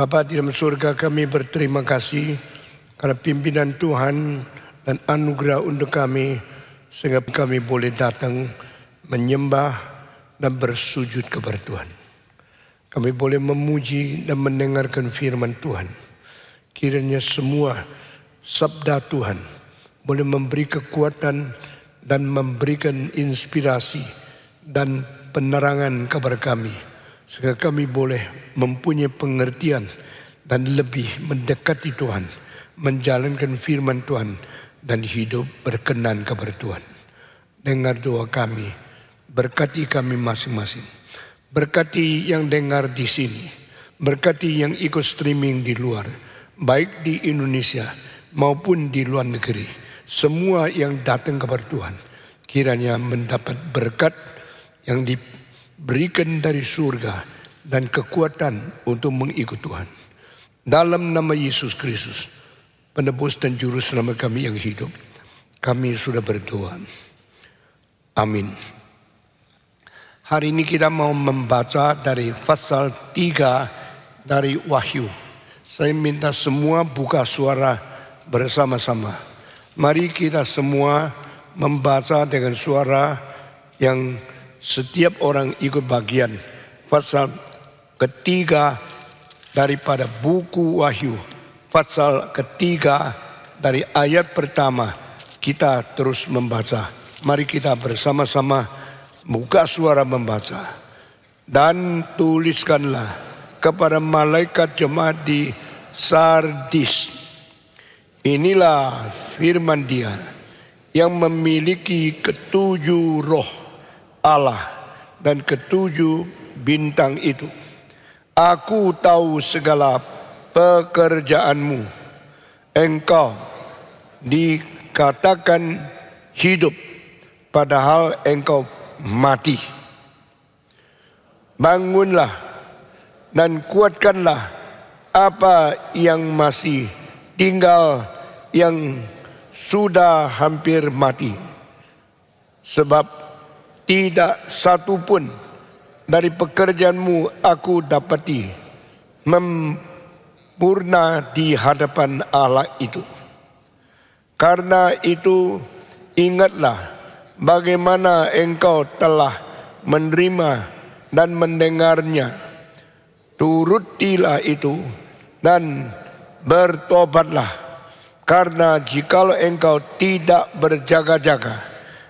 Bapa di dalam surga, kami berterima kasih karena pimpinan Tuhan dan anugerah untuk kami sehingga kami boleh datang menyembah dan bersujud kepada Tuhan. Kami boleh memuji dan mendengarkan firman Tuhan. Kiranya semua sabda Tuhan boleh memberi kekuatan dan memberikan inspirasi dan penerangan kepada kami, sehingga kami boleh mempunyai pengertian dan lebih mendekati Tuhan, menjalankan firman Tuhan dan hidup berkenan kepada Tuhan. Dengar doa kami, berkati kami masing-masing. Berkati yang dengar di sini, berkati yang ikut streaming di luar, baik di Indonesia maupun di luar negeri. Semua yang datang kepada Tuhan kiranya mendapat berkat yang diberikan dari surga dan kekuatan untuk mengikut Tuhan. Dalam nama Yesus Kristus, penebus dan juru selamat kami yang hidup, kami sudah berdoa. Amin. Hari ini kita mau membaca dari pasal 3 dari Wahyu. Saya minta semua buka suara bersama-sama. Mari kita semua membaca dengan suara yang setiap orang ikut bagian. Pasal ketiga daripada buku Wahyu. Pasal ketiga dari ayat pertama. Kita terus membaca. Mari kita bersama-sama buka suara membaca. Dan tuliskanlah kepada malaikat jemaat di Sardis. Inilah firman Dia yang memiliki ketujuh roh Allah dan ketujuh bintang itu. Aku tahu segala pekerjaanmu. Engkau dikatakan hidup, padahal engkau mati. Bangunlah dan kuatkanlah apa yang masih tinggal, yang sudah hampir mati. Sebab tidak satu pun dari pekerjaanmu aku dapati sempurna di hadapan Allah itu. Karena itu ingatlah bagaimana engkau telah menerima dan mendengarnya. Turutilah itu dan bertobatlah. Karena jikalau engkau tidak berjaga-jaga,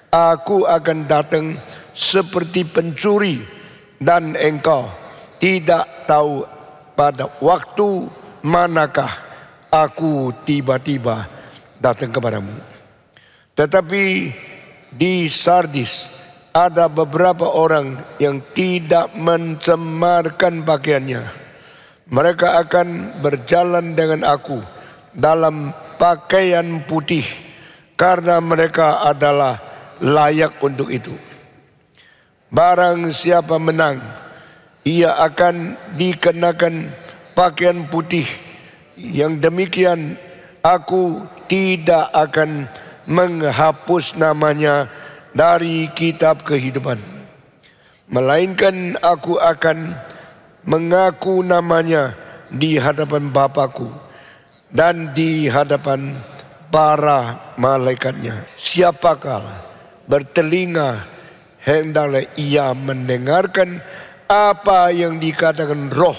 aku akan datang seperti pencuri, dan engkau tidak tahu pada waktu manakah aku tiba-tiba datang kepadamu. Tetapi di Sardis ada beberapa orang yang tidak mencemarkan pakaiannya. Mereka akan berjalan dengan aku dalam pakaian putih, karena mereka adalah layak untuk itu. Barang siapa menang, ia akan dikenakan pakaian putih. Yang demikian aku tidak akan menghapus namanya dari kitab kehidupan, melainkan aku akan mengaku namanya di hadapan Bapa-Ku dan di hadapan para malaikatnya. Siapakah bertelinga, hendaklah ia mendengarkan apa yang dikatakan Roh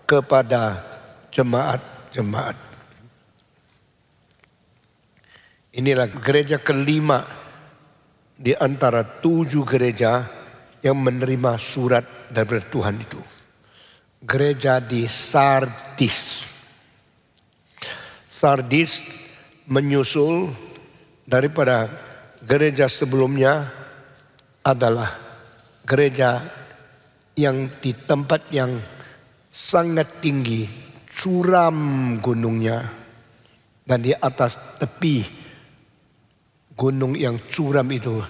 kepada jemaat-jemaat. Inilah gereja kelima di antara 7 gereja yang menerima surat dari Tuhan itu. Gereja di Sardis. Sardis menyusul daripada gereja sebelumnya, adalah gereja yang di tempat yang sangat tinggi, curam gunungnya, dan di atas tepi gunung yang curam itu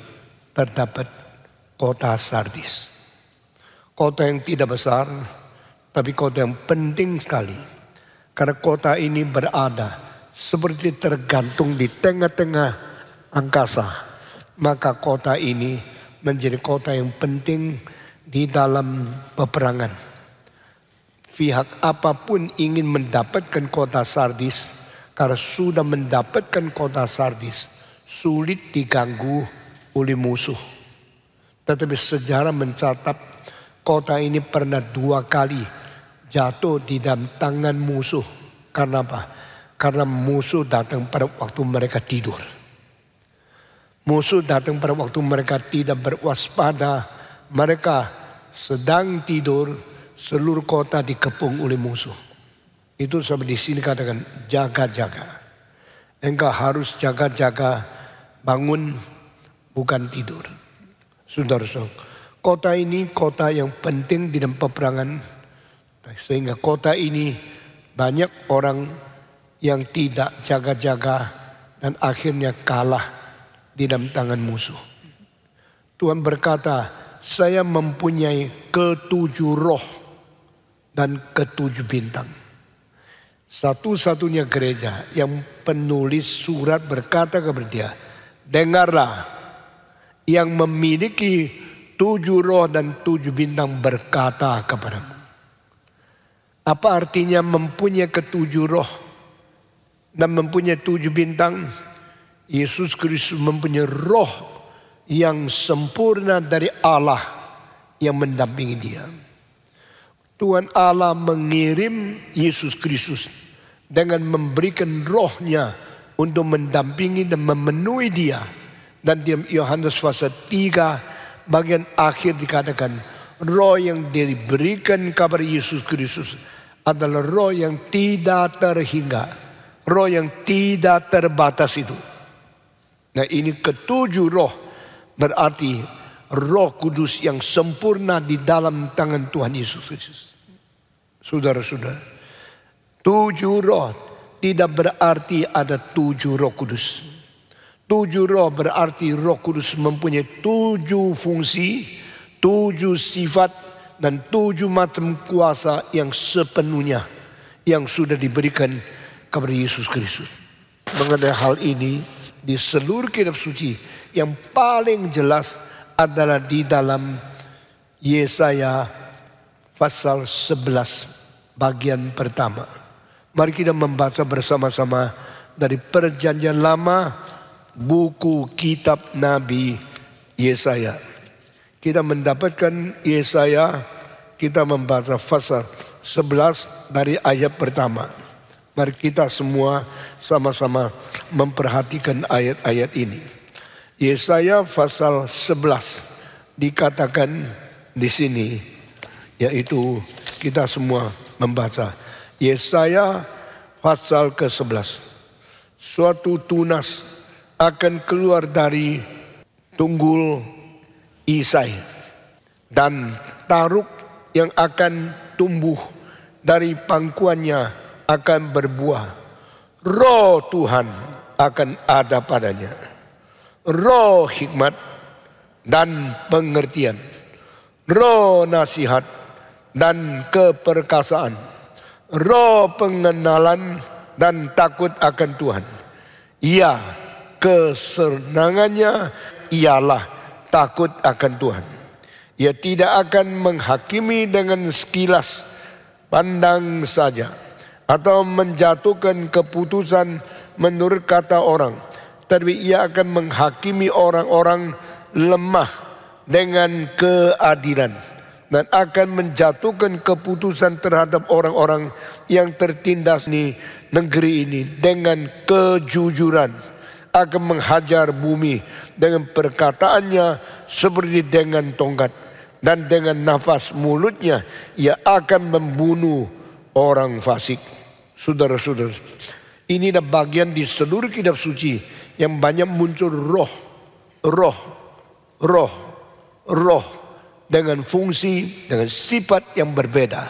terdapat kota Sardis. Kota yang tidak besar, tapi kota yang penting sekali. Karena kota ini berada seperti tergantung di tengah-tengah angkasa. Maka kota ini menjadi kota yang penting di dalam peperangan. pihak apapun ingin mendapatkan kota Sardis, karena sudah mendapatkan kota Sardis, sulit diganggu oleh musuh. Tetapi sejarah mencatat kota ini pernah 2 kali jatuh di dalam tangan musuh. Karena apa? Karena musuh datang pada waktu mereka tidur. Musuh datang pada waktu mereka tidak berwaspada. Mereka sedang tidur, seluruh kota dikepung oleh musuh. Itu sebab di sini katakan jaga-jaga. Engkau harus jaga-jaga, bangun bukan tidur. Saudara-saudara, kota ini kota yang penting di dalam peperangan. Sehingga kota ini banyak orang yang tidak jaga-jaga dan akhirnya kalah di dalam tangan musuh. Tuhan berkata, saya mempunyai ke-7 roh dan ke-7 bintang. Satu-satunya gereja yang penulis surat berkata kepada dia, dengarlah, yang memiliki 7 roh dan 7 bintang berkata kepadamu. Apa artinya mempunyai ke-7 roh dan mempunyai 7 bintang? Yesus Kristus mempunyai roh yang sempurna dari Allah yang mendampingi dia. Tuhan Allah mengirim Yesus Kristus dengan memberikan rohnya untuk mendampingi dan memenuhi dia. Dan di Yohanes pasal 3 bagian akhir dikatakan, roh yang diberikan kepada Yesus Kristus adalah roh yang tidak terhingga, roh yang tidak terbatas itu. Nah, ini ke-7 roh berarti Roh Kudus yang sempurna di dalam tangan Tuhan Yesus Kristus. Saudara-saudara, 7 roh tidak berarti ada 7 Roh Kudus. 7 roh berarti Roh Kudus mempunyai 7 fungsi, 7 sifat, dan 7 macam kuasa yang sepenuhnya yang sudah diberikan kepada Yesus Kristus. Mengenai hal ini di seluruh kitab suci yang paling jelas adalah di dalam Yesaya pasal 11 bagian pertama. Mari kita membaca bersama-sama dari Perjanjian Lama, buku kitab Nabi Yesaya. Kita mendapatkan Yesaya, kita membaca pasal 11 dari ayat pertama. Mari kita semua sama-sama memperhatikan ayat-ayat ini. Yesaya pasal 11 dikatakan di sini, yaitu kita semua membaca. Yesaya pasal ke-11. Suatu tunas akan keluar dari tunggul Isai, dan taruk yang akan tumbuh dari pangkuannya akan berbuah. Roh Tuhan akan ada padanya, roh hikmat dan pengertian, roh nasihat dan keperkasaan, roh pengenalan dan takut akan Tuhan. Ia kesenangannya ialah takut akan Tuhan. Ia tidak akan menghakimi dengan sekilas pandang saja, atau menjatuhkan keputusan menurut kata orang. Tapi ia akan menghakimi orang-orang lemah dengan keadilan, dan akan menjatuhkan keputusan terhadap orang-orang yang tertindas di negeri ini dengan kejujuran. Akan menghajar bumi dengan perkataannya seperti dengan tongkat, dan dengan nafas mulutnya ia akan membunuh orang fasik. Saudara-saudara, ini adalah bagian di seluruh kitab suci yang banyak muncul roh dengan fungsi, dengan sifat yang berbeda,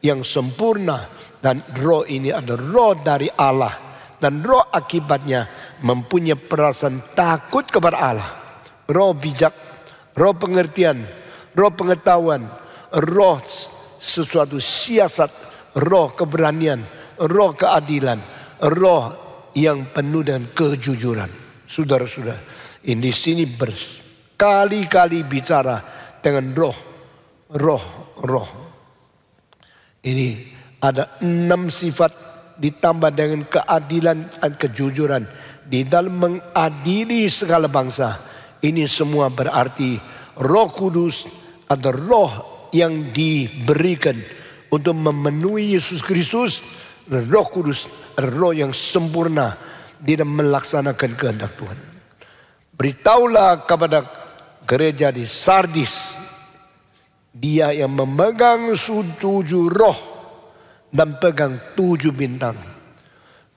yang sempurna. Dan roh ini adalah roh dari Allah, dan roh akibatnya mempunyai perasaan takut kepada Allah. Roh bijak, roh pengertian, roh pengetahuan, roh sesuatu siasat, roh keberanian, roh keadilan, roh yang penuh dengan kejujuran. Saudara-saudara, ini di sini berkali-kali bicara dengan roh. Ini ada 6 sifat ditambah dengan keadilan dan kejujuran di dalam mengadili segala bangsa. Ini semua berarti Roh Kudus ada roh yang diberikan untuk memenuhi Yesus Kristus. Roh Kudus adalah roh yang sempurna di dalam melaksanakan kehendak Tuhan. Beritahulah kepada gereja di Sardis, dia yang memegang 7 roh dan pegang 7 bintang.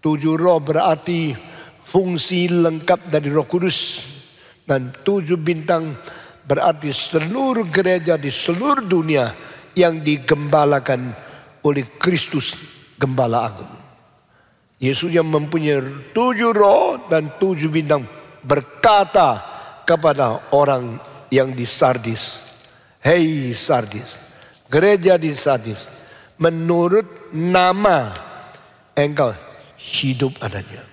7 roh berarti fungsi lengkap dari Roh Kudus, dan 7 bintang berarti seluruh gereja di seluruh dunia yang digembalakan oleh Kristus Gembala Agung. Yesus yang mempunyai 7 roh dan 7 bintang berkata kepada orang yang di Sardis, "Hei Sardis, gereja di Sardis, menurut nama engkau hidup adanya,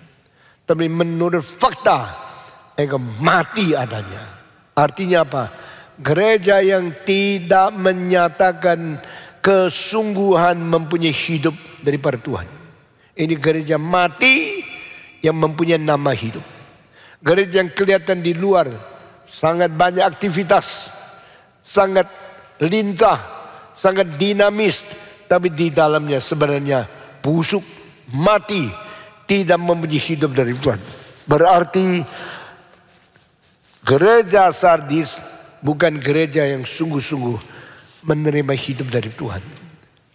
tapi menurut fakta engkau mati adanya." Artinya apa? Gereja yang tidak menyatakan kesungguhan mempunyai hidup daripada Tuhan, ini gereja mati yang mempunyai nama hidup. Gereja yang kelihatan di luar sangat banyak aktivitas, sangat lincah, sangat dinamis, tapi di dalamnya sebenarnya busuk, mati, tidak mempunyai hidup dari Tuhan. Berarti gereja Sardis bukan gereja yang sungguh-sungguh menerima hidup dari Tuhan.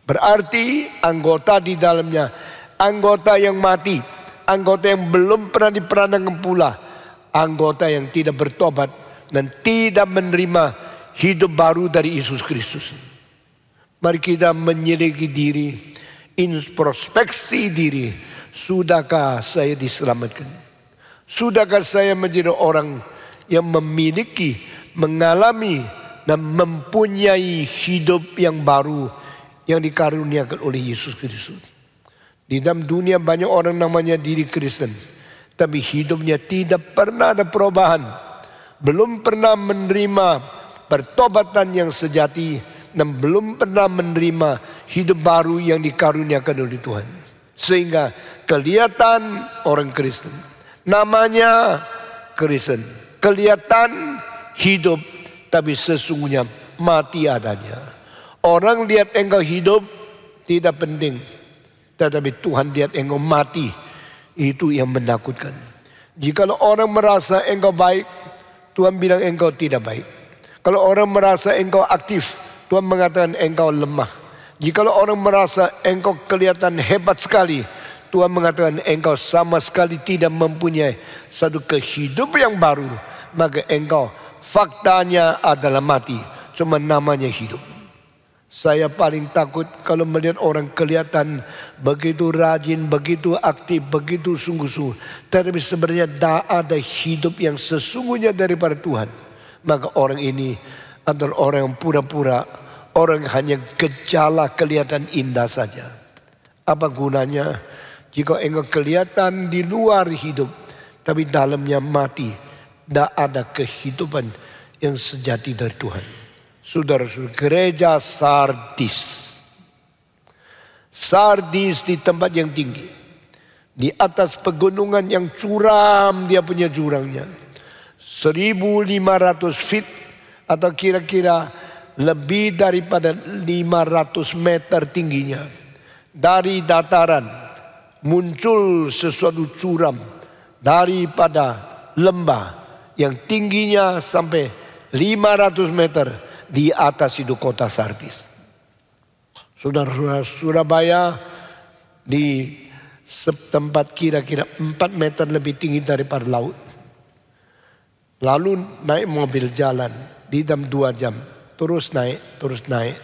Berarti anggota di dalamnya, anggota yang mati, anggota yang belum pernah diperankan pula, anggota yang tidak bertobat dan tidak menerima hidup baru dari Yesus Kristus. Mari kita menyelidiki diri, introspeksi diri. Sudahkah saya diselamatkan? Sudahkah saya menjadi orang yang memiliki, mengalami dan mempunyai hidup yang baru yang dikaruniakan oleh Yesus Kristus? Di dalam dunia banyak orang namanya diri Kristen, tapi hidupnya tidak pernah ada perubahan, belum pernah menerima pertobatan yang sejati, dan belum pernah menerima hidup baru yang dikaruniakan oleh Tuhan. Sehingga kelihatan orang Kristen, namanya Kristen, kelihatan hidup, tapi sesungguhnya mati adanya. Orang lihat engkau hidup tidak penting, tetapi Tuhan lihat engkau mati. Itu yang menakutkan. Jikalau orang merasa engkau baik, Tuhan bilang engkau tidak baik. Kalau orang merasa engkau aktif, Tuhan mengatakan engkau lemah. Jikalau orang merasa engkau kelihatan hebat sekali, Tuhan mengatakan engkau sama sekali tidak mempunyai satu kehidupan yang baru. Maka engkau faktanya adalah mati, cuma namanya hidup. Saya paling takut kalau melihat orang kelihatan begitu rajin, begitu aktif, begitu sungguh-sungguh, tetapi sebenarnya tidak ada hidup yang sesungguhnya daripada Tuhan. Maka orang ini adalah orang yang pura-pura, orang yang hanya gejala kelihatan indah saja. Apa gunanya jika engkau kelihatan di luar hidup, tapi dalamnya mati? Tidak ada kehidupan yang sejati dari Tuhan. Saudara-saudara, gereja Sardis. Sardis di tempat yang tinggi, di atas pegunungan yang curam, dia punya jurangnya. 1.500 feet atau kira-kira lebih daripada 500 meter tingginya. Dari dataran muncul sesuatu curam daripada lembah yang tingginya sampai 500 meter. Di atas itu kota Sardis. Saudara-saudara, Surabaya di tempat kira-kira 4 meter lebih tinggi daripada laut. Lalu naik mobil jalan di dalam 2 jam. Terus naik, terus naik,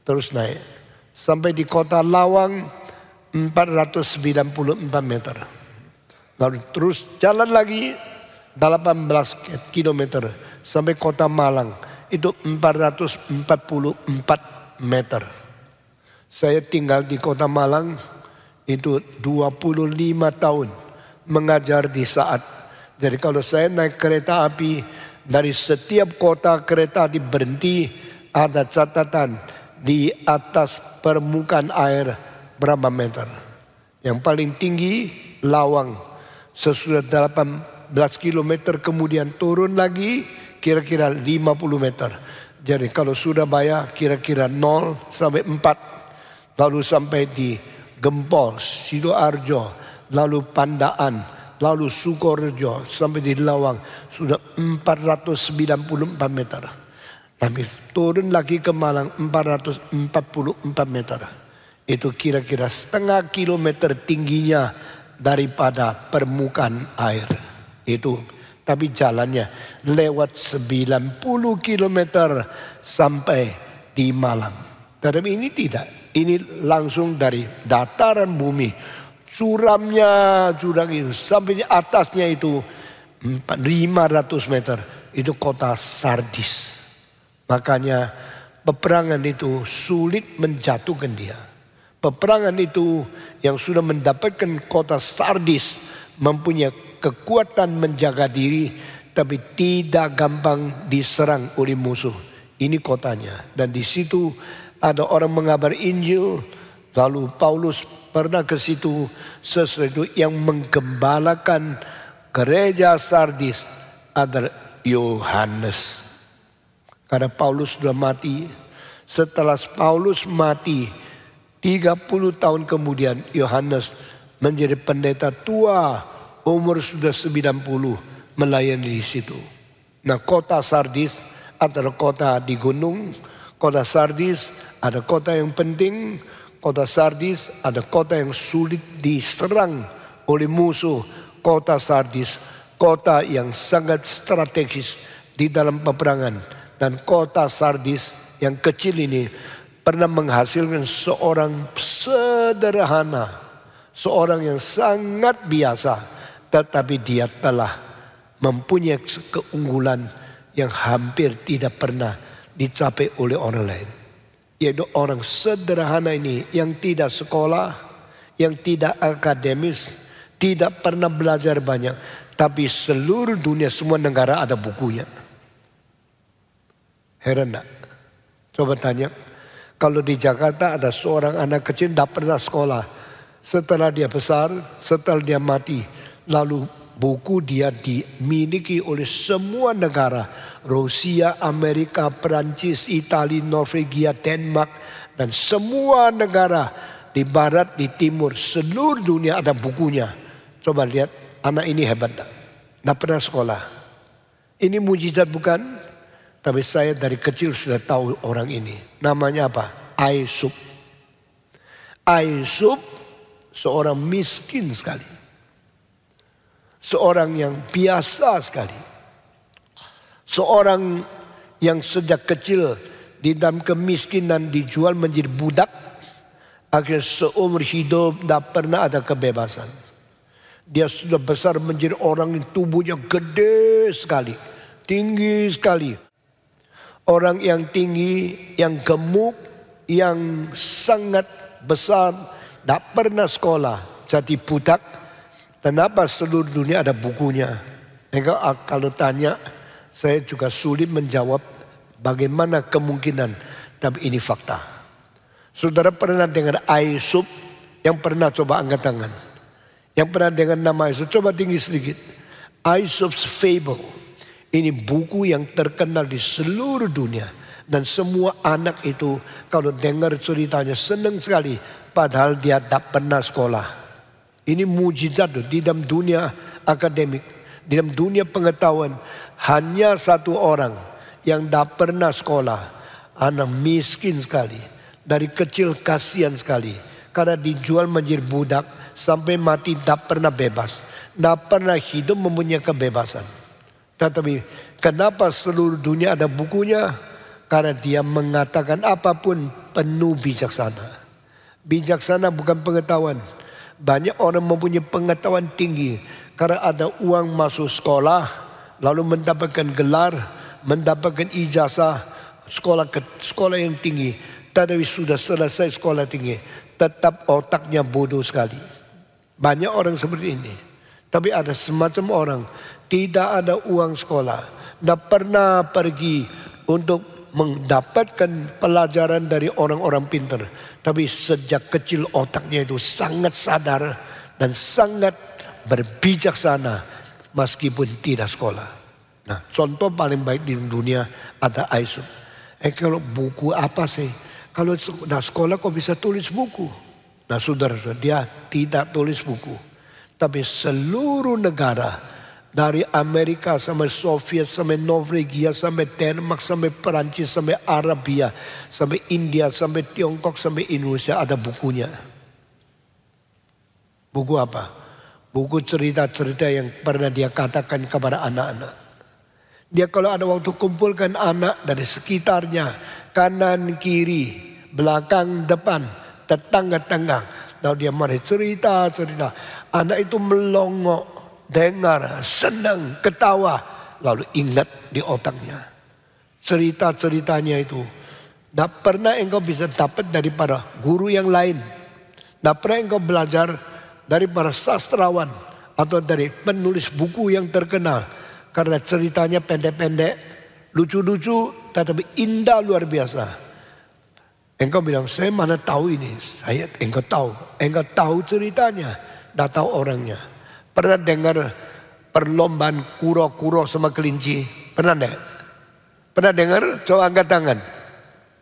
terus naik. Sampai di kota Lawang 494 meter. Lalu terus jalan lagi 18 kilometer sampai kota Malang. Itu 444 meter. Saya tinggal di kota Malang itu 25 tahun mengajar di Saat. Jadi kalau saya naik kereta api, dari setiap kota kereta api berhenti, ada catatan di atas permukaan air berapa meter. Yang paling tinggi Lawang, sesudah 18 km kemudian turun lagi kira-kira 50 meter. Jadi kalau Surabaya kira-kira 0 sampai 4. Lalu sampai di Gempol, Sidoarjo, lalu Pandaan, lalu Sukorejo, sampai di Lawang sudah 494 meter. Tapi turun lagi ke Malang 444 meter. Itu kira-kira setengah kilometer tingginya daripada permukaan air. Itu, tapi jalannya lewat 90 kilometer sampai di Malang. Tetapi ini tidak. Ini langsung dari dataran bumi. Curamnya curang itu sampai di atasnya itu 500 meter. Itu kota Sardis. Makanya peperangan itu sulit menjatuhkan dia. Peperangan itu yang sudah mendapatkan kota Sardis mempunyai kekuatan menjaga diri, tapi tidak gampang diserang oleh musuh. Ini kotanya. Dan di situ ada orang mengabar Injil. Lalu Paulus pernah ke situ, sesuatu yang menggembalakan gereja Sardis adalah Yohanes. Karena Paulus sudah mati. Setelah Paulus mati 30 tahun kemudian Yohanes menjadi pendeta tua, umur sudah 90, melayani di situ. Nah, kota Sardis adalah kota di gunung. Kota Sardis ada kota yang penting. Kota Sardis ada kota yang sulit diserang oleh musuh. Kota Sardis, kota yang sangat strategis di dalam peperangan. Dan kota Sardis yang kecil ini pernah menghasilkan seorang sederhana, seorang yang sangat biasa, tetapi dia telah mempunyai keunggulan yang hampir tidak pernah dicapai oleh orang lain. Yaitu orang sederhana ini yang tidak sekolah, yang tidak akademis, tidak pernah belajar banyak, tapi seluruh dunia, semua negara ada bukunya. Heran enggak? Coba tanya, kalau di Jakarta ada seorang anak kecil tidak pernah sekolah. Setelah dia besar, setelah dia mati, lalu buku dia dimiliki oleh semua negara. Rusia, Amerika, Perancis, Italia, Norwegia, Denmark. Dan semua negara di barat, di timur, seluruh dunia ada bukunya. Coba lihat, anak ini hebat. Tidak pernah sekolah. Ini mujizat bukan? Tapi saya dari kecil sudah tahu orang ini. Namanya apa? Ayub. Ayub seorang miskin sekali. Seorang yang biasa sekali. Seorang yang sejak kecil di dalam kemiskinan dijual menjadi budak. Akhirnya seumur hidup tidak pernah ada kebebasan. Dia sudah besar menjadi orang yang tubuhnya gede sekali. Tinggi sekali. Orang yang tinggi, yang gemuk, yang sangat besar, tidak pernah sekolah, jadi budak. Kenapa seluruh dunia ada bukunya? Kalau tanya, saya juga sulit menjawab bagaimana kemungkinan, tapi ini fakta. Saudara pernah dengar Ayub? Yang pernah coba angkat tangan. Yang pernah dengar nama Ayub? Coba tinggi sedikit. Ayub's Fable. Ini buku yang terkenal di seluruh dunia. Dan semua anak itu kalau dengar ceritanya senang sekali. Padahal dia tak pernah sekolah. Ini mujizat di dalam dunia akademik. Di dalam dunia pengetahuan. Hanya satu orang yang tak pernah sekolah. Anak miskin sekali. Dari kecil kasihan sekali. Karena dijual menjadi budak. Sampai mati tak pernah bebas. Tak pernah hidup mempunyai kebebasan. Tetapi kenapa seluruh dunia ada bukunya? Karena dia mengatakan apapun penuh bijaksana. Bijaksana bukan pengetahuan. Banyak orang mempunyai pengetahuan tinggi. Karena ada uang masuk sekolah. Lalu mendapatkan gelar. Mendapatkan ijazah. Sekolah yang tinggi. Tetapi sudah selesai sekolah tinggi. Tetap otaknya bodoh sekali. Banyak orang seperti ini. Tapi ada semacam orang. Tidak ada uang sekolah. Tidak pernah pergi untuk mendapatkan pelajaran dari orang-orang pintar. Tapi sejak kecil otaknya itu sangat sadar dan sangat berbijaksana meskipun tidak sekolah. Nah, contoh paling baik di dunia ada Aisub. Kalau buku apa sih? Kalau sekolah kok bisa tulis buku? Nah, saudara, dia tidak tulis buku. Tapi seluruh negara, dari Amerika sampai Soviet, sampai Norwegia, sampai Denmark, sampai Perancis, sampai Arabia, sampai India, sampai Tiongkok, sampai Indonesia ada bukunya. Buku apa? Buku cerita-cerita yang pernah dia katakan kepada anak-anak. Dia kalau ada waktu kumpulkan anak dari sekitarnya, kanan, kiri, belakang, depan, tetangga-tetangga. Lalu dia mari cerita. Anak itu melongo, dengar, senang, ketawa. Lalu ingat di otaknya. Cerita-ceritanya itu. Tidak pernah engkau bisa dapat daripada guru yang lain. Tidak pernah engkau belajar dari para sastrawan. Atau dari penulis buku yang terkenal. Karena ceritanya pendek-pendek, lucu-lucu, tetapi indah luar biasa. Engkau bilang, saya mana tahu ini. Engkau tahu ceritanya. Tidak tahu orangnya. Pernah dengar perlombaan kuro-kuro sama kelinci? Pernah enggak? Pernah dengar? Coba angkat tangan.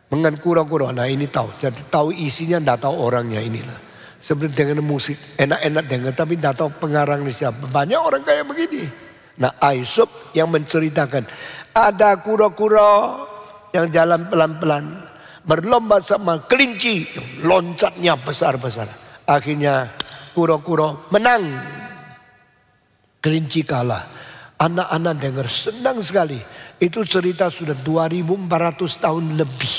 Mengan kuro-kuro. Nah, ini tahu. Jadi tahu isinya, tidak tahu orangnya inilah. Seperti dengan musik, enak-enak dengar. Tapi tidak tahu pengarangnya siapa. Banyak orang kayak begini. Nah, Aisub yang menceritakan. Ada kuro-kuro yang jalan pelan-pelan. Berlomba sama kelinci, loncatnya besar-besar. Akhirnya kuro-kuro menang. Kelinci kalah. Anak-anak dengar senang sekali. Itu cerita sudah 2400 tahun lebih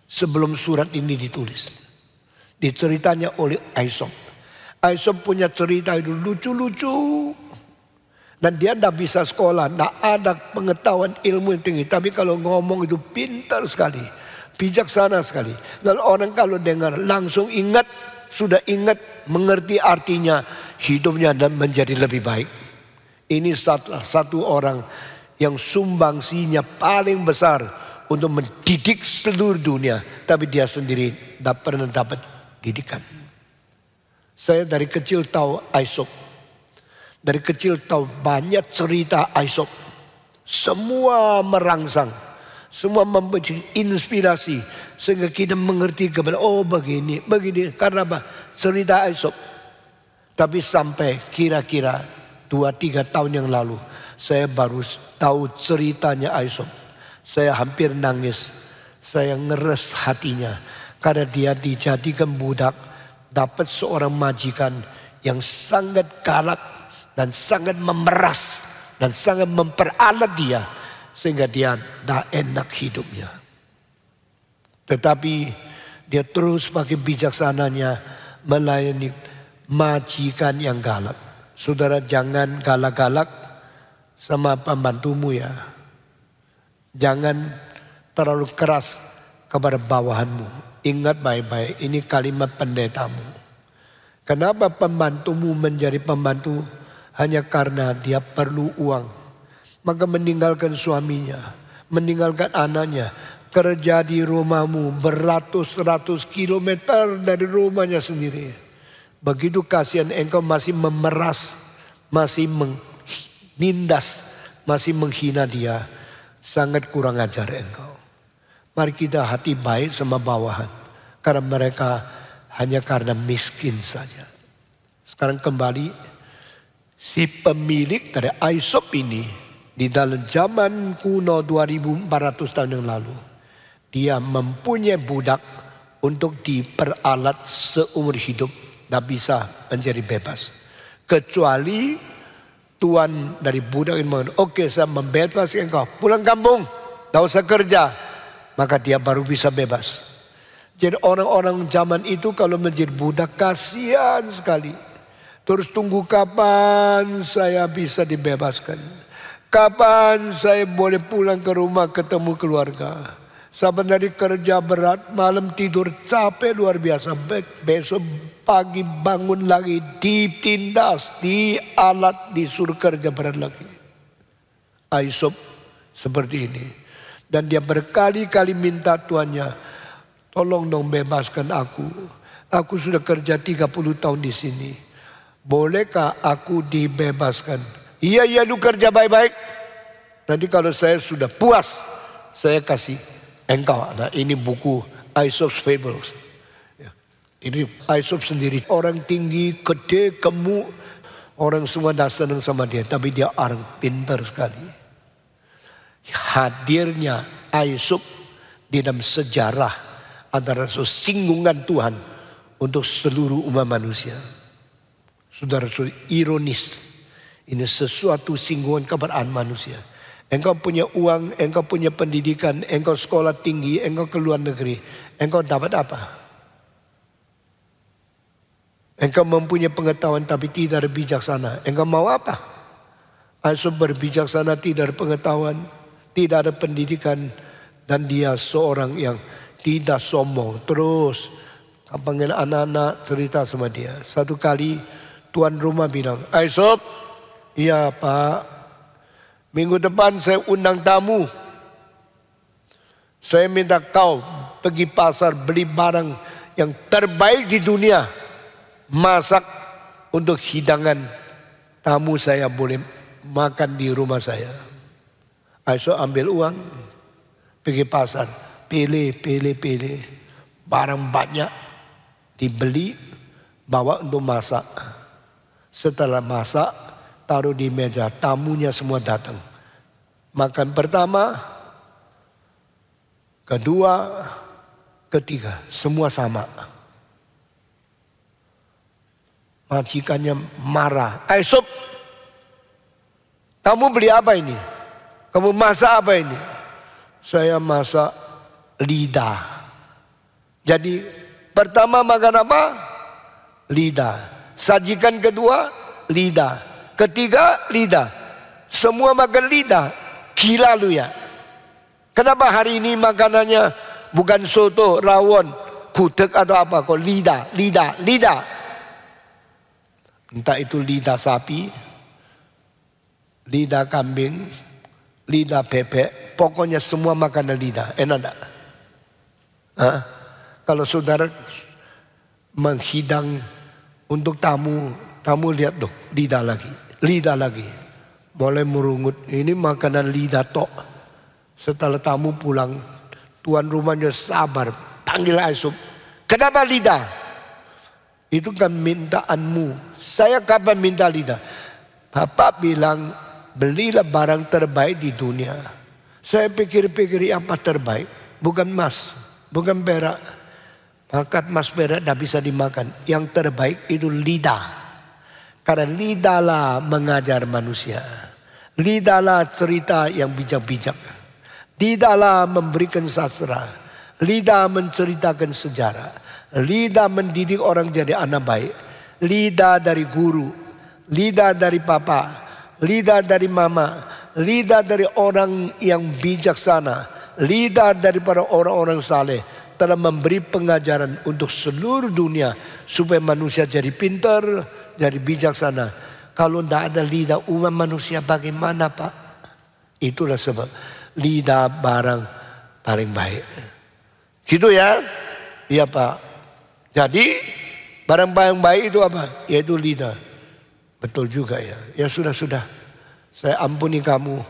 sebelum surat ini ditulis. Diceritanya oleh Aisub. Aisub punya cerita itu lucu-lucu. Dan dia tidak bisa sekolah, tidak ada pengetahuan ilmu yang tinggi. Tapi kalau ngomong itu pintar sekali. Bijaksana sekali. Lalu orang kalau dengar langsung ingat, sudah ingat, mengerti artinya, hidupnya dan menjadi lebih baik. Ini satu orang yang sumbangsinya paling besar untuk mendidik seluruh dunia. Tapi dia sendiri tidak pernah dapat didikan. Saya dari kecil tahu Aisub. Dari kecil tahu banyak cerita Aisub. Semua merangsang. Semua memberi inspirasi sehingga kita mengerti kepada begini. Karena apa? Cerita Aisub. Tapi sampai kira-kira 2-3 tahun yang lalu saya baru tahu ceritanya Aisub. Saya hampir nangis. Saya ngeres hatinya karena dia dijadikan budak, dapat seorang majikan yang sangat galak dan sangat memeras dan sangat memperalat dia. Sehingga dia tidak enak hidupnya. Tetapi dia terus pakai bijaksananya melayani majikan yang galak. Saudara jangan galak-galak sama pembantumu ya. Jangan terlalu keras kepada bawahanmu. Ingat baik-baik, ini kalimat pendetamu. Kenapa pembantumu menjadi pembantu? Hanya karena dia perlu uang. Maka meninggalkan suaminya, meninggalkan anaknya, kerja di rumahmu beratus-ratus kilometer dari rumahnya sendiri. Begitu kasihan engkau masih memeras, masih menindas, masih menghina dia. Sangat kurang ajar engkau. Mari kita hati baik sama bawahan. Karena mereka hanya karena miskin saja. Sekarang kembali, si pemilik dari Aisub ini, di dalam zaman kuno 2400 tahun yang lalu. Dia mempunyai budak untuk diperalat seumur hidup. Tidak bisa menjadi bebas. Kecuali tuan dari budak ini mengatakan, oke, saya membebaskan engkau. Pulang kampung, tidak usah kerja. Maka dia baru bisa bebas. Jadi orang-orang zaman itu kalau menjadi budak kasihan sekali. Terus tunggu kapan saya bisa dibebaskan. Kapan saya boleh pulang ke rumah ketemu keluarga. Saban dari kerja berat, malam tidur capek luar biasa. Besok pagi bangun lagi, ditindas, dialat, disuruh kerja berat lagi. Aisub seperti ini. Dan dia berkali-kali minta tuannya, tolong dong bebaskan aku. Aku sudah kerja 30 tahun di sini. Bolehkah aku dibebaskan? Iya, lu kerja baik-baik. Nanti kalau saya sudah puas, saya kasih engkau. Nah, ini buku Aesop's Fables. Ini Aesop sendiri. Orang tinggi, gede, gemuk. Orang semua dah senang sama dia. Tapi dia orang pintar sekali. Hadirnya Aesop di dalam sejarah adalah singgungan Tuhan untuk seluruh umat manusia. Saudara-saudara, ironis. Ini sesuatu singgungan keberadaan manusia. Engkau punya uang, engkau punya pendidikan, engkau sekolah tinggi, engkau ke luar negeri. Engkau dapat apa? Engkau mempunyai pengetahuan tapi tidak ada bijaksana. Engkau mau apa? Aesop berbijaksana, tidak ada pengetahuan, tidak ada pendidikan. Dan dia seorang yang tidak sombong. Terus panggil anak-anak cerita sama dia. Satu kali tuan rumah bilang, Aesop, iya Pak, minggu depan saya undang tamu. Saya minta kau pergi pasar beli barang yang terbaik di dunia. Masak untuk hidangan tamu saya boleh makan di rumah saya. Aesop ambil uang, pergi pasar, pilih. Barang banyak dibeli, bawa untuk masak. Setelah masak, taruh di meja, tamunya semua datang. Makan pertama, kedua, ketiga, semua sama. Majikannya marah. Aesop, kamu beli apa ini? Kamu masak apa ini? Saya masak lidah. Jadi pertama makan apa? Lidah. Sajikan kedua, lidah. Ketiga, lidah. Semua makan lidah. Gila lu ya. Kenapa hari ini makanannya bukan soto, rawon, gudeg atau apa? Kok lidah. Entah itu lidah sapi, lidah kambing, lidah bebek. Pokoknya semua makanan lidah. Enak enggak? Kalau saudara menghidang untuk tamu lihat dong, lidah lagi. Mulai merungut, ini makanan lidah tok. Setelah tamu pulang, tuan rumahnya sabar, panggil Aesop. Kenapa lidah? Itu kan mintaanmu. Saya kapan minta lidah? Bapak bilang belilah barang terbaik di dunia. Saya pikir-pikir apa terbaik? Bukan emas, bukan perak. Maka emas perak tidak bisa dimakan. Yang terbaik itu lidah. Karena lidahlah mengajar manusia. Lidahlah cerita yang bijak-bijak. Lidahlah memberikan sastra. Lidah menceritakan sejarah. Lidah mendidik orang jadi anak baik. Lidah dari guru. Lidah dari papa. Lidah dari mama. Lidah dari orang yang bijaksana. Lidah daripada orang-orang saleh. Telah memberi pengajaran untuk seluruh dunia. Supaya manusia jadi pintar, jadi bijaksana. Kalau tidak ada lidah umat manusia bagaimana Pak? Itulah sebab lidah barang paling baik. Gitu ya? Iya Pak. Jadi barang paling baik itu apa? Yaitu lidah. Betul juga ya. Ya sudah. Saya ampuni kamu.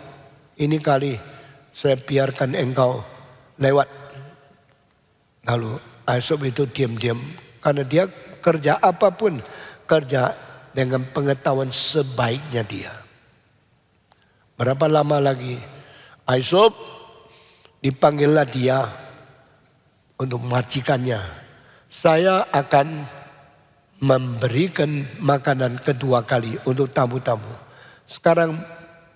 Ini kali saya biarkan engkau lewat. Lalu Aesop itu diam-diam. Karena dia kerja apapun. Kerja dengan pengetahuan sebaiknya dia. Berapa lama lagi Aesop dipanggillah dia untuk majikannya. Saya akan memberikan makanan kedua kali untuk tamu-tamu. Sekarang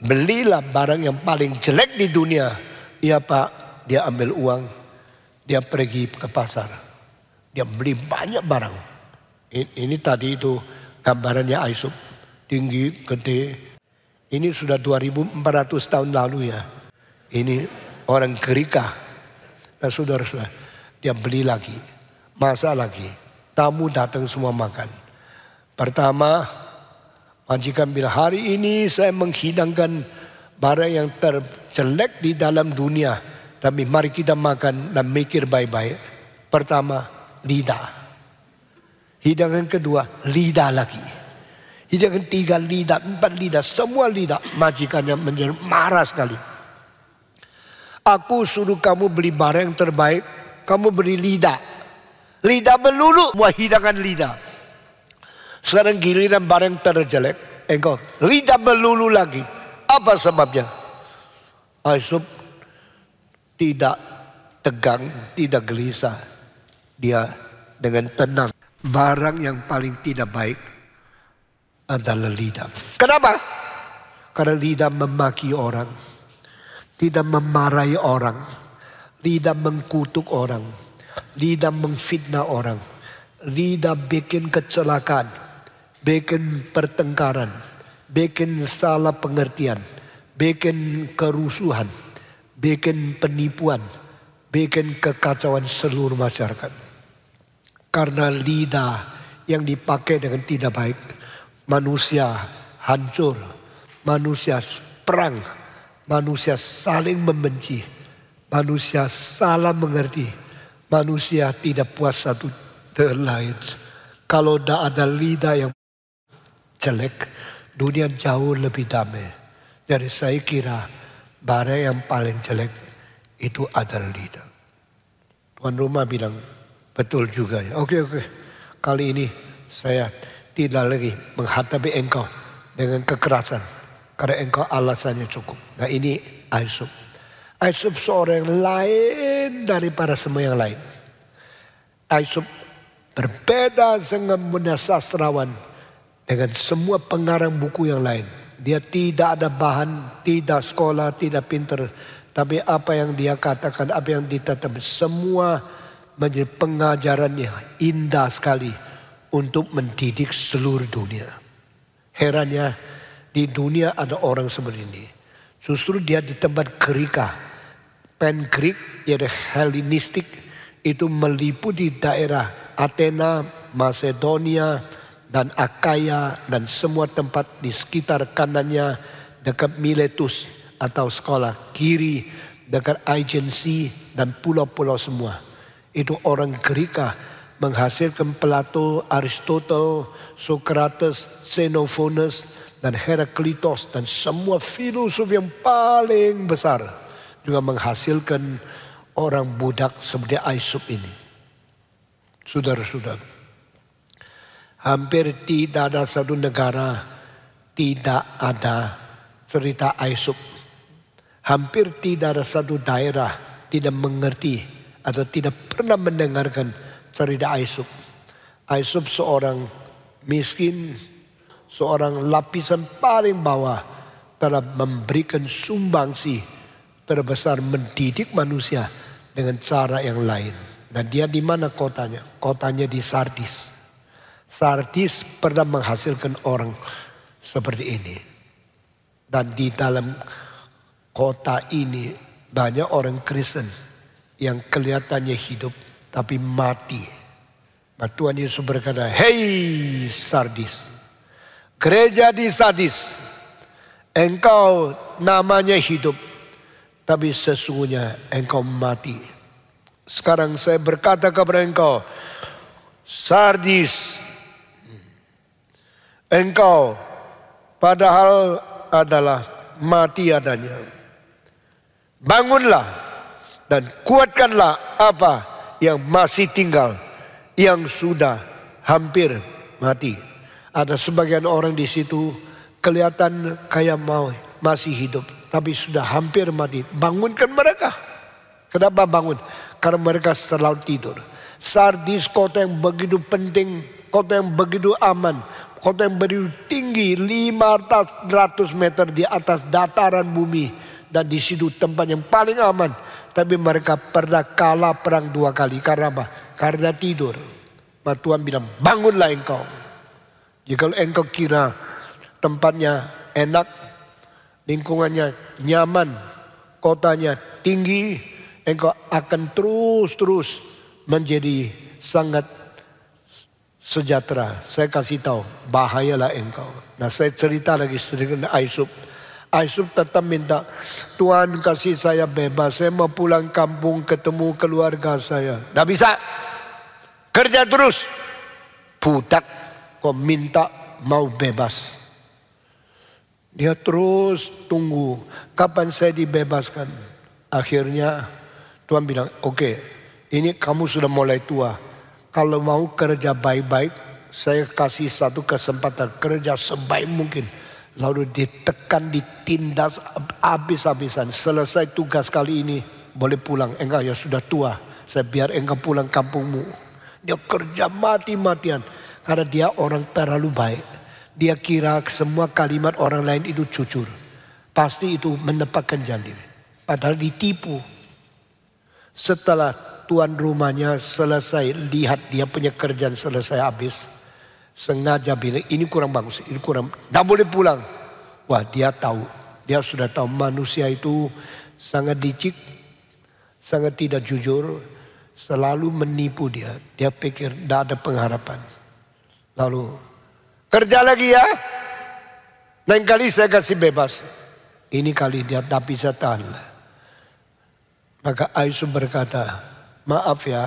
belilah barang yang paling jelek di dunia. Iya Pak, dia ambil uang. Dia pergi ke pasar. Dia beli banyak barang. Ini tadi itu gambarannya Aesop. Tinggi, gede. Ini sudah 2400 tahun lalu ya. Ini orang Gerika. Nah saudara-saudara, dia beli lagi. Masak lagi. Tamu datang semua makan. Pertama, majikan bilang, hari ini saya menghidangkan barang yang terjelek di dalam dunia. Tapi mari kita makan dan mikir baik-baik. Pertama, lidah. Hidangan kedua, lidah lagi. Hidangan tiga, lidah, 4 lidah, semua lidah. Majikannya menjadi marah sekali. Aku suruh kamu beli barang yang terbaik, kamu beli lidah. Lidah melulu, semua hidangan lidah. Sekarang giliran barang terjelek, engkau lidah melulu lagi. Apa sebabnya? Ayub tidak tegang, tidak gelisah. Dia dengan tenang. Barang yang paling tidak baik adalah lidah. Kenapa? Karena lidah memaki orang, tidak memarahi orang, lidah mengkutuk orang, lidah memfitnah orang, lidah bikin kecelakaan, bikin pertengkaran, bikin salah pengertian, bikin kerusuhan, bikin penipuan, bikin kekacauan seluruh masyarakat. Karena lidah yang dipakai dengan tidak baik, manusia hancur, manusia perang, manusia saling membenci, manusia salah mengerti, manusia tidak puas satu dengan lain. Kalau tidak ada lidah yang jelek, dunia jauh lebih damai. Jadi saya kira barang yang paling jelek itu adalah lidah. Tuan rumah bilang, betul juga ya. Oke. Kali ini saya tidak lagi menghadapi engkau dengan kekerasan. Karena engkau alasannya cukup. Nah ini Ayub. Ayub seorang yang lain daripada semua yang lain. Ayub berbeda dengan sastrawan, dengan semua pengarang buku yang lain. Dia tidak ada bahan, tidak sekolah, tidak pintar. Tapi apa yang dia katakan, apa yang ditetapkan, semua menjadi pengajarannya indah sekali untuk mendidik seluruh dunia. Herannya di dunia ada orang seperti ini. Justru dia di tempat Greka, pen Greek yaitu Hellenistik itu meliputi daerah Athena, Macedonia dan Akaya dan semua tempat di sekitar kanannya dekat Miletus atau sekolah kiri dekat Aegean Sea dan pulau-pulau semua. Itu orang Greka menghasilkan Plato, Aristotle, Socrates, Xenophonus, dan Heraklitos. Dan semua filosof yang paling besar juga menghasilkan orang budak seperti Ayub ini. Saudara-saudara, hampir tidak ada satu negara tidak ada cerita Ayub. Hampir tidak ada satu daerah tidak mengerti atau tidak pernah mendengarkan cerita Ayub. Ayub seorang miskin, seorang lapisan paling bawah telah memberikan sumbangsi terbesar mendidik manusia dengan cara yang lain. Dan dia di mana kotanya? Kotanya di Sardis. Sardis pernah menghasilkan orang seperti ini. Dan di dalam kota ini banyak orang Kristen yang kelihatannya hidup tapi mati. Nah, Tuhan Yesus berkata, "Hei Sardis, gereja di Sardis, engkau namanya hidup, tapi sesungguhnya engkau mati. Sekarang saya berkata kepada engkau, Sardis, engkau padahal adalah mati adanya. Bangunlah dan kuatkanlah apa yang masih tinggal, yang sudah hampir mati." Ada sebagian orang di situ kelihatan kayak masih hidup, tapi sudah hampir mati. Bangunkan mereka. Kenapa bangun? Karena mereka selalu tidur. Sardis, kota yang begitu penting, kota yang begitu aman, kota yang begitu tinggi, 500 meter di atas dataran bumi. Dan di situ tempat yang paling aman. Tapi mereka pernah kalah perang 2 kali. Karena apa? Karena tidur. Maka Tuhan bilang, bangunlah engkau. Jika engkau kira tempatnya enak, lingkungannya nyaman, kotanya tinggi, engkau akan terus menjadi sangat sejahtera. Saya kasih tahu, bahayalah engkau. Nah, saya cerita lagi sedikit Ayub. Ayub tetap minta, Tuhan kasih saya bebas, saya mau pulang kampung ketemu keluarga saya. Tidak bisa, kerja terus. Budak kok minta mau bebas. Dia terus tunggu, kapan saya dibebaskan. Akhirnya Tuhan bilang, oke, ini kamu sudah mulai tua. Kalau mau kerja baik-baik, saya kasih satu kesempatan, kerja sebaik mungkin. Lalu ditekan, ditindas habis-habisan. Selesai tugas kali ini, boleh pulang. Engkau ya sudah tua, saya biar engkau pulang kampungmu. Dia kerja mati-matian, karena dia orang terlalu baik. Dia kira semua kalimat orang lain itu jujur. Pasti itu menepatkan janji. Padahal ditipu. Setelah tuan rumahnya selesai, lihat dia punya kerjaan selesai habis. Sengaja bilang ini kurang bagus, ini kurang, tidak boleh pulang. Wah, dia tahu, dia sudah tahu manusia itu sangat licik, sangat tidak jujur, selalu menipu dia. Dia pikir tidak ada pengharapan. Lalu kerja lagi ya, lain kali saya kasih bebas. Ini kali dia tidak bisa tahan. Maka Ayub berkata, maaf ya,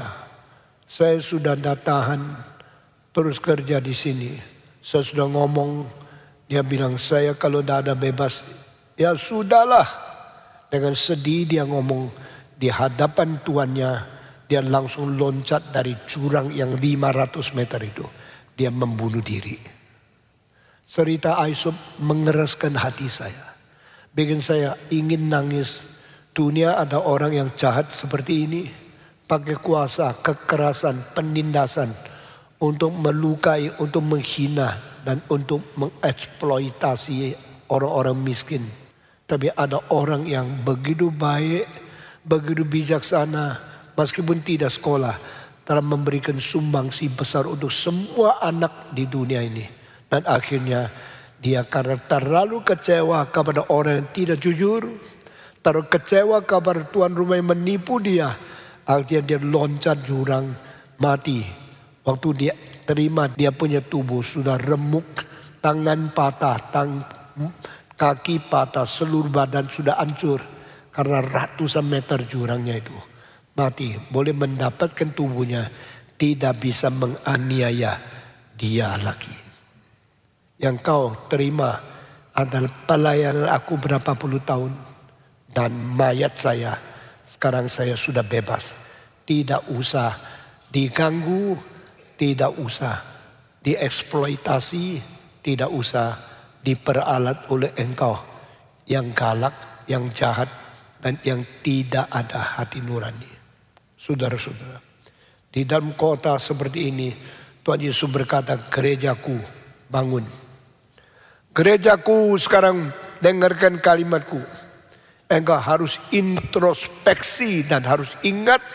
saya sudah tidak tahan terus kerja di sini. Saya sudah ngomong, dia bilang saya kalau tidak ada bebas, ya sudahlah. Dengan sedih dia ngomong di hadapan tuannya, dia langsung loncat dari jurang yang 500 meter itu. Dia membunuh diri. Cerita Ayub mengeraskan hati saya. Bikin saya ingin nangis. Dunia ada orang yang jahat seperti ini. Pakai kuasa, kekerasan, penindasan. Untuk melukai, untuk menghina, dan untuk mengeksploitasi orang-orang miskin. Tapi ada orang yang begitu baik, begitu bijaksana, meskipun tidak sekolah, telah memberikan sumbangsi besar untuk semua anak di dunia ini. Dan akhirnya dia karena terlalu kecewa kepada orang yang tidak jujur, terlalu kecewa kepada tuan rumah yang menipu dia, akhirnya dia loncat jurang, mati. Waktu dia terima dia punya tubuh sudah remuk, tangan patah, kaki patah, seluruh badan sudah hancur. Karena ratusan meter jurangnya itu. Mati, boleh mendapatkan tubuhnya, tidak bisa menganiaya dia lagi. Yang kau terima adalah pelayanan aku berapa puluh tahun. Dan mayat saya, sekarang saya sudah bebas. Tidak usah diganggu, tidak usah dieksploitasi, tidak usah diperalat oleh engkau yang galak, yang jahat, dan yang tidak ada hati nurani. Saudara-saudara, di dalam kota seperti ini, Tuhan Yesus berkata, gerejaku bangun. Gerejaku sekarang dengarkan kalimatku. Engkau harus introspeksi dan harus ingat.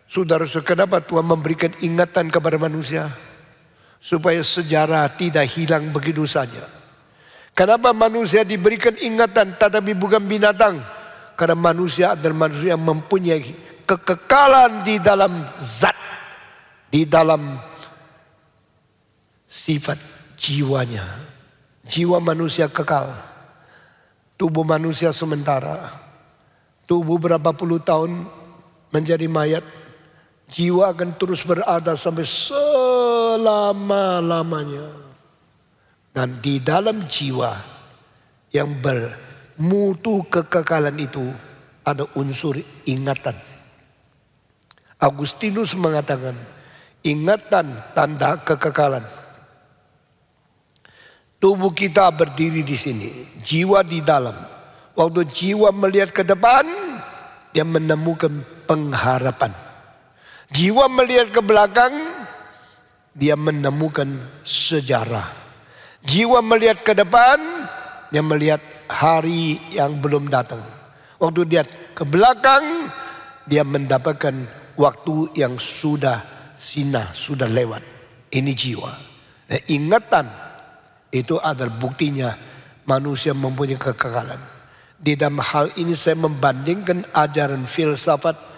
Saudara-saudara, kenapa Tuhan memberikan ingatan kepada manusia? Supaya sejarah tidak hilang begitu saja. Kenapa manusia diberikan ingatan tetapi bukan binatang? Karena manusia adalah manusia yang mempunyai kekekalan di dalam zat, di dalam sifat jiwanya. Jiwa manusia kekal. Tubuh manusia sementara. Tubuh berapa puluh tahun menjadi mayat. Jiwa akan terus berada sampai selama-lamanya. Dan di dalam jiwa yang bermutu kekekalan itu ada unsur ingatan. Agustinus mengatakan, ingatan tanda kekekalan. Tubuh kita berdiri di sini, jiwa di dalam. Waktu jiwa melihat ke depan, dia menemukan pengharapan. Jiwa melihat ke belakang, dia menemukan sejarah. Jiwa melihat ke depan, dia melihat hari yang belum datang. Waktu dia ke belakang, dia mendapatkan waktu yang sudah sinah, sudah lewat. Ini jiwa. Nah, ingatan itu adalah buktinya manusia mempunyai kekekalan. Di dalam hal ini saya membandingkan ajaran filsafat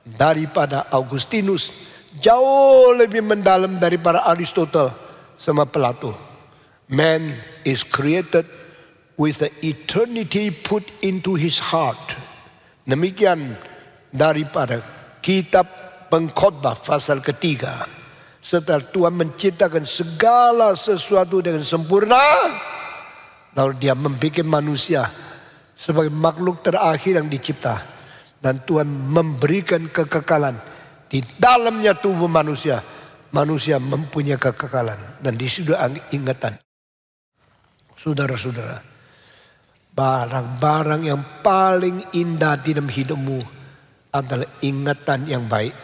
daripada Agustinus jauh lebih mendalam daripada Aristotle sama Plato. Man is created with the eternity put into his heart. Demikian daripada kitab Pengkhotbah pasal ketiga. Setelah Tuhan menciptakan segala sesuatu dengan sempurna, lalu dia membuat manusia sebagai makhluk terakhir yang dicipta. Dan Tuhan memberikan kekekalan di dalamnya tubuh manusia. Manusia mempunyai kekekalan. Dan di situ ingatan. Saudara-saudara, barang-barang yang paling indah di dalam hidupmu adalah ingatan yang baik.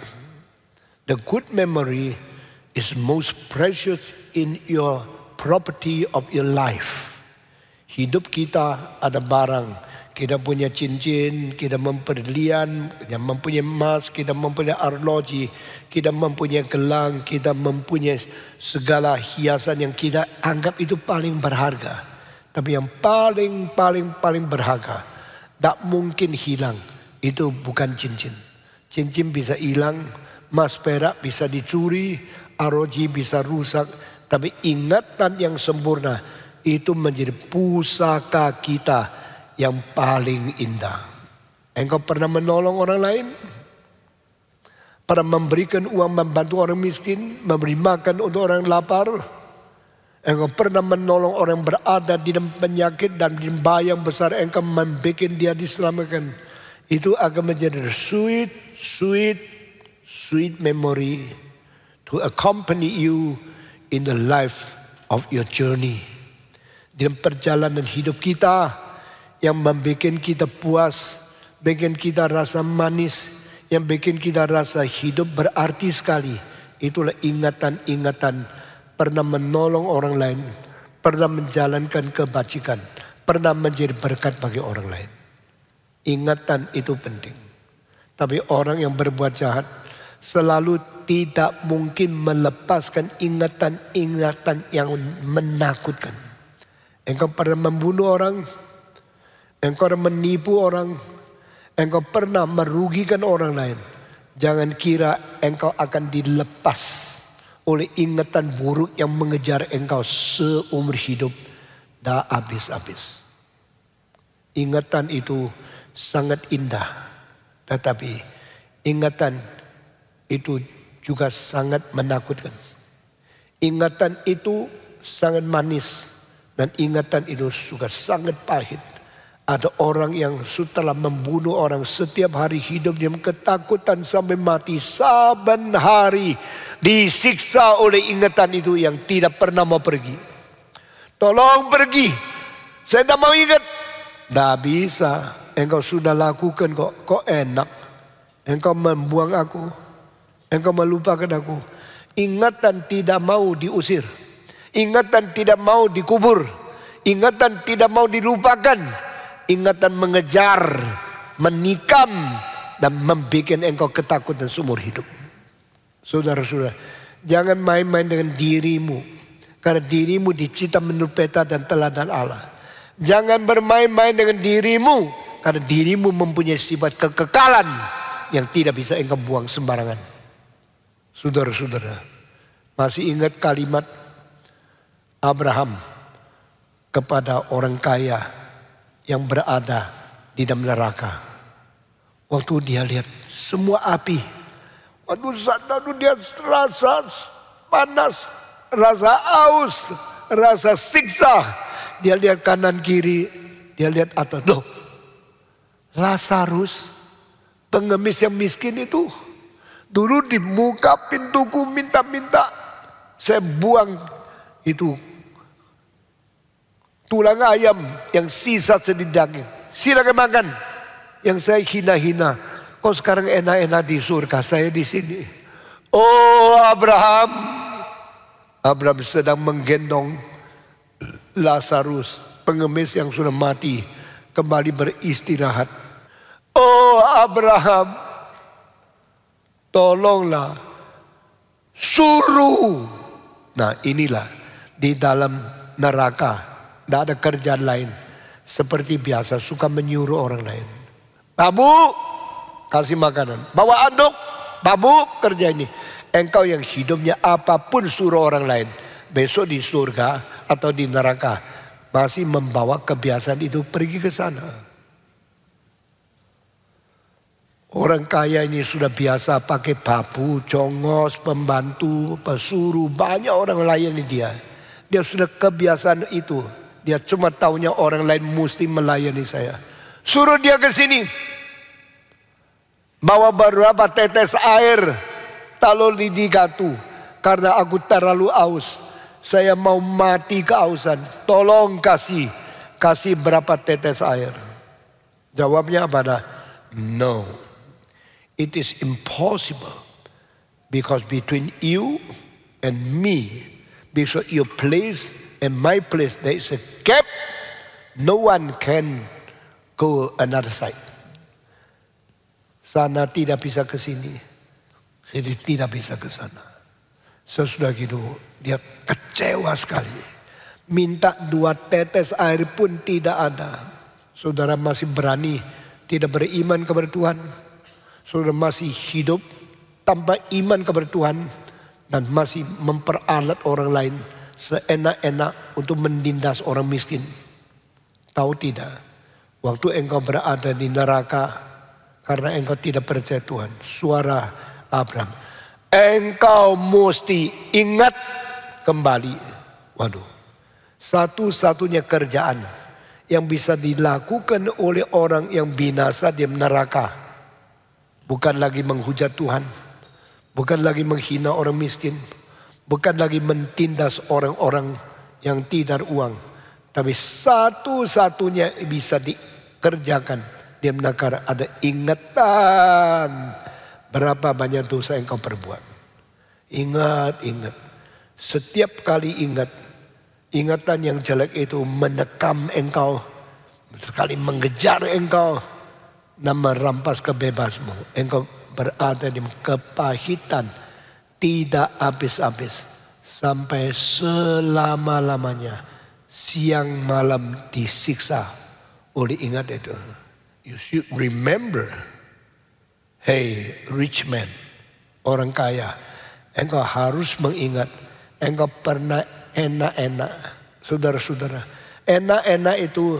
The good memory is most precious in your property of your life. Hidup kita ada barang. Kita punya cincin, kita memperlian, kita mempunyai emas, kita mempunyai arloji, kita mempunyai gelang, kita mempunyai segala hiasan yang kita anggap itu paling berharga. Tapi yang paling berharga, tak mungkin hilang, itu bukan cincin. Cincin bisa hilang, emas perak bisa dicuri, arloji bisa rusak. Tapi ingatan yang sempurna itu menjadi pusaka kita yang paling indah. Engkau pernah menolong orang lain? Pernah memberikan uang membantu orang miskin? Memberi makan untuk orang lapar? Engkau pernah menolong orang berada di dalam penyakit dan di bahaya yang besar? Engkau membuat dia diselamatkan? Itu akan menjadi sweet memory to accompany you in the life of your journey. Di dalam perjalanan hidup kita, yang membuat kita puas, bikin kita rasa manis, yang bikin kita rasa hidup berarti sekali. Itulah ingatan-ingatan pernah menolong orang lain, pernah menjalankan kebajikan, pernah menjadi berkat bagi orang lain. Ingatan itu penting. Tapi orang yang berbuat jahat selalu tidak mungkin melepaskan ingatan-ingatan yang menakutkan. Engkau pernah membunuh orang, engkau menipu orang, engkau pernah merugikan orang lain. Jangan kira engkau akan dilepas oleh ingatan buruk yang mengejar engkau seumur hidup. Dah habis-habis. Ingatan itu sangat indah. Tetapi ingatan itu juga sangat menakutkan. Ingatan itu sangat manis. Dan ingatan itu juga sangat pahit. Ada orang yang setelah membunuh orang setiap hari hidup dalam ketakutan sampai mati. Saban hari disiksa oleh ingatan itu yang tidak pernah mau pergi. Tolong pergi, saya tidak mau ingat. Tidak bisa, engkau sudah lakukan kok enak. Engkau membuang aku, engkau melupakan aku. Ingatan tidak mau diusir. Ingatan tidak mau dikubur. Ingatan tidak mau dilupakan. Ingatan mengejar, menikam, dan membuat engkau ketakutan seumur hidup. Saudara-saudara, jangan main-main dengan dirimu. Karena dirimu dicipta menurut peta dan teladan Allah. Jangan bermain-main dengan dirimu. Karena dirimu mempunyai sifat kekekalan yang tidak bisa engkau buang sembarangan. Saudara-saudara, masih ingat kalimat Abraham kepada orang kaya yang berada di dalam neraka. Waktu dia lihat semua api. Waktu saat itu dia rasa panas, rasa aus, rasa siksa. Dia lihat kanan kiri, dia lihat atas. Loh, Lazarus, pengemis yang miskin itu, dulu di muka pintuku minta-minta. Saya buang itu tulang ayam yang sisa sedikit daging. Silakan makan. Yang saya hina-hina. Kok sekarang enak-enak di surga, saya di sini. Oh Abraham. Abraham sedang menggendong Lazarus, pengemis yang sudah mati, kembali beristirahat. Oh Abraham, tolonglah, suruh. Nah inilah di dalam neraka. Tidak ada kerjaan lain. Seperti biasa suka menyuruh orang lain. Babu, kasih makanan. Bawa anduk, babu kerja ini. Engkau yang hidupnya apapun suruh orang lain. Besok di surga atau di neraka. masih membawa kebiasaan itu pergi ke sana. Orang kaya ini sudah biasa pakai babu, congos, pembantu, pesuruh, banyak orang layani dia. Dia sudah kebiasaan itu. Dia cuma taunya orang lain mesti melayani saya. Suruh dia ke sini. Bawa beberapa tetes air, taruh di gatu. Karena aku terlalu aus. Saya mau mati kehausan. Tolong kasih berapa tetes air. Jawabnya apa? No. It is impossible. Because between you and me, because your place and my place, there is a gap. No one can go another side. Sana tidak bisa ke sini. Sini tidak bisa ke sana. Sesudah gitu dia kecewa sekali. Minta 2 tetes air pun tidak ada. Saudara masih berani tidak beriman kepada Tuhan. Saudara masih hidup tanpa iman kepada Tuhan. Dan masih memperalat orang lain seenak-enak untuk menindas orang miskin. Tahu tidak? Waktu engkau berada di neraka karena engkau tidak percaya Tuhan. Suara Abraham. Engkau mesti ingat kembali. Waduh. Satu-satunya kerjaan yang bisa dilakukan oleh orang yang binasa di neraka. Bukan lagi menghujat Tuhan. Bukan lagi menghina orang miskin. Bukan lagi mentindas orang-orang yang tidak uang. Tapi satu-satunya bisa dikerjakan di neraka ada ingatan. Berapa banyak dosa yang kau perbuat. Ingat. Setiap kali ingat. Ingatan yang jelek itu menekam engkau. Sekali mengejar engkau. Dan merampas kebebasanmu. Engkau berada di kepahitan. Tidak habis-habis. Sampai selama-lamanya. Siang malam disiksa. Oleh ingat itu. You should remember. Hey rich man, orang kaya, engkau harus mengingat, engkau pernah enak-enak, saudara-saudara. Enak-enak itu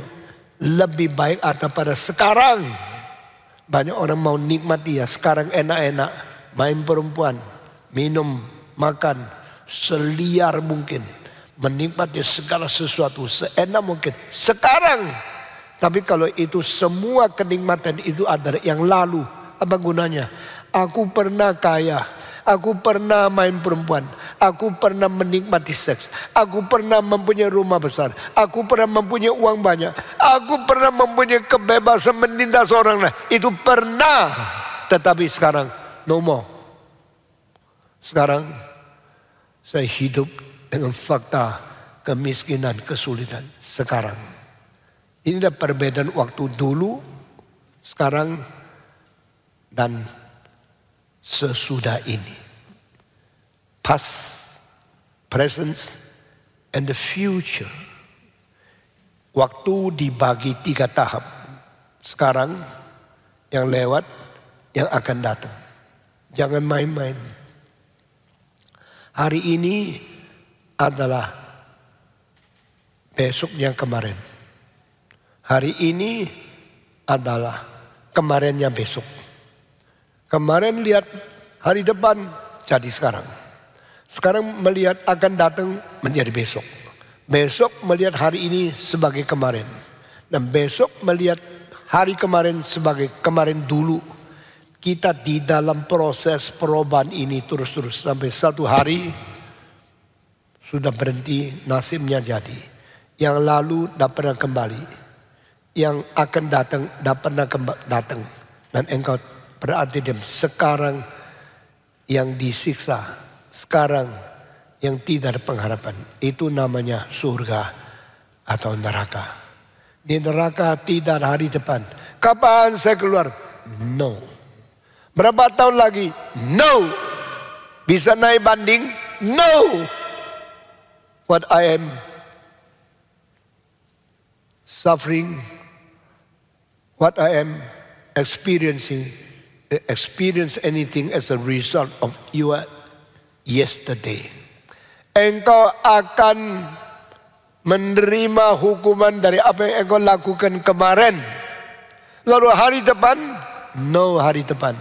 lebih baik atau pada sekarang. Banyak orang mau nikmati ya, sekarang enak-enak, main perempuan, minum, makan, seliar mungkin. Menikmati segala sesuatu seenak mungkin. Sekarang, tapi kalau itu semua kenikmatan itu adalah yang lalu. Apa gunanya? Aku pernah kaya. Aku pernah main perempuan. Aku pernah menikmati seks. Aku pernah mempunyai rumah besar. Aku pernah mempunyai uang banyak. Aku pernah mempunyai kebebasan menindas orang lain. Itu pernah. Tetapi sekarang no more. Sekarang saya hidup dengan fakta kemiskinan, kesulitan. Sekarang. Inilah perbedaan waktu dulu. Sekarang. Dan sesudah ini. Past, present, and the future. Waktu dibagi 3 tahap. Sekarang, yang lewat, yang akan datang. Jangan main-main. Hari ini adalah besoknya kemarin. Hari ini adalah kemarinnya besok. Kemarin lihat hari depan jadi sekarang. Sekarang melihat akan datang menjadi besok. Besok melihat hari ini sebagai kemarin. Dan besok melihat hari kemarin sebagai kemarin dulu. Kita di dalam proses perubahan ini terus-terus. Sampai satu hari sudah berhenti, nasibnya jadi. Yang lalu tidak pernah kembali. Yang akan datang tidak pernah datang. Dan engkau berarti sekarang yang disiksa, sekarang yang tidak ada pengharapan. Itu namanya surga atau neraka. Di neraka tidak ada hari depan. Kapan saya keluar? No. Berapa tahun lagi? No. Bisa naik banding? No. What I am suffering, what I am experiencing, experience anything as a result of your yesterday. Engkau akan menerima hukuman dari apa yang engkau lakukan kemarin. Lalu hari depan, no hari depan.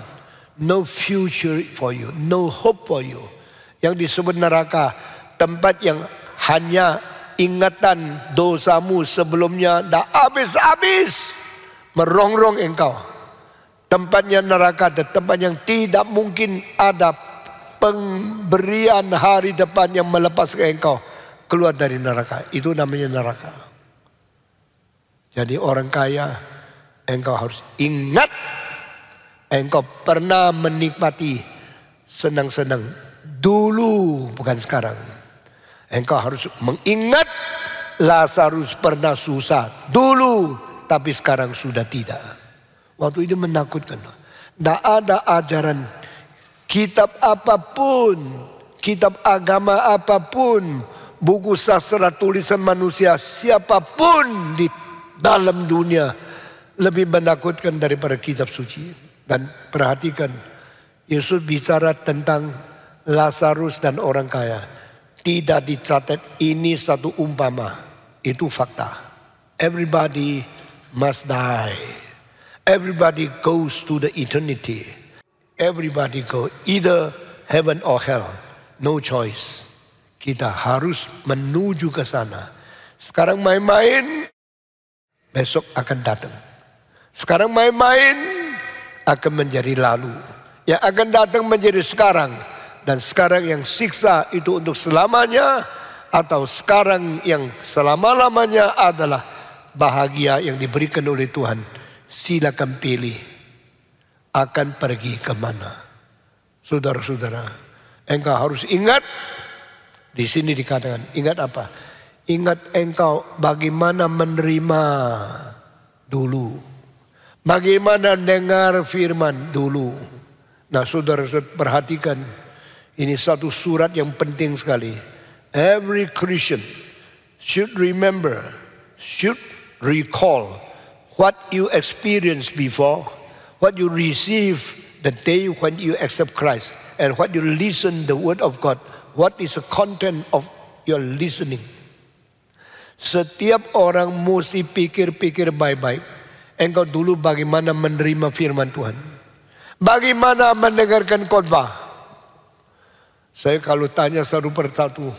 No future for you, no hope for you. Yang disebut neraka, tempat yang hanya ingatan dosamu sebelumnya dah habis-habis merongrong engkau. Tempatnya neraka, tempat yang tidak mungkin ada pemberian hari depan yang melepaskan engkau keluar dari neraka. Itu namanya neraka. Jadi orang kaya, engkau harus ingat engkau pernah menikmati senang-senang dulu, bukan sekarang. Engkau harus mengingat Lazarus pernah susah dulu, tapi sekarang sudah tidak. Waktu itu menakutkan. Tidak ada ajaran kitab apapun, kitab agama apapun, buku sastra tulisan manusia siapapun di dalam dunia lebih menakutkan daripada kitab suci. Dan perhatikan, Yesus bicara tentang Lazarus dan orang kaya. Tidak dicatat ini satu umpama, itu fakta. Everybody must die. Everybody goes to the eternity. Everybody go either heaven or hell. No choice. Kita harus menuju ke sana. Sekarang main-main, besok akan datang. Sekarang main-main akan menjadi lalu. Yang akan datang menjadi sekarang. Dan sekarang yang siksa itu untuk selamanya. Atau sekarang yang selama-lamanya adalah bahagia yang diberikan oleh Tuhan. Silakan pilih. Akan pergi kemana. Saudara-saudara, engkau harus ingat. Di sini dikatakan, ingat apa? Ingat engkau bagaimana menerima dulu. Bagaimana dengar firman dulu. Nah saudara-saudara perhatikan. Ini satu surat yang penting sekali. Every Christian should remember, should recall what you experienced before, what you receive the day when you accept Christ, and what you listen the word of God. What is the content of your listening? Setiap orang mesti pikir-pikir baik-baik. Engkau dulu bagaimana menerima firman Tuhan. Bagaimana mendengarkan khotbah. Saya kalau tanya satu persatu.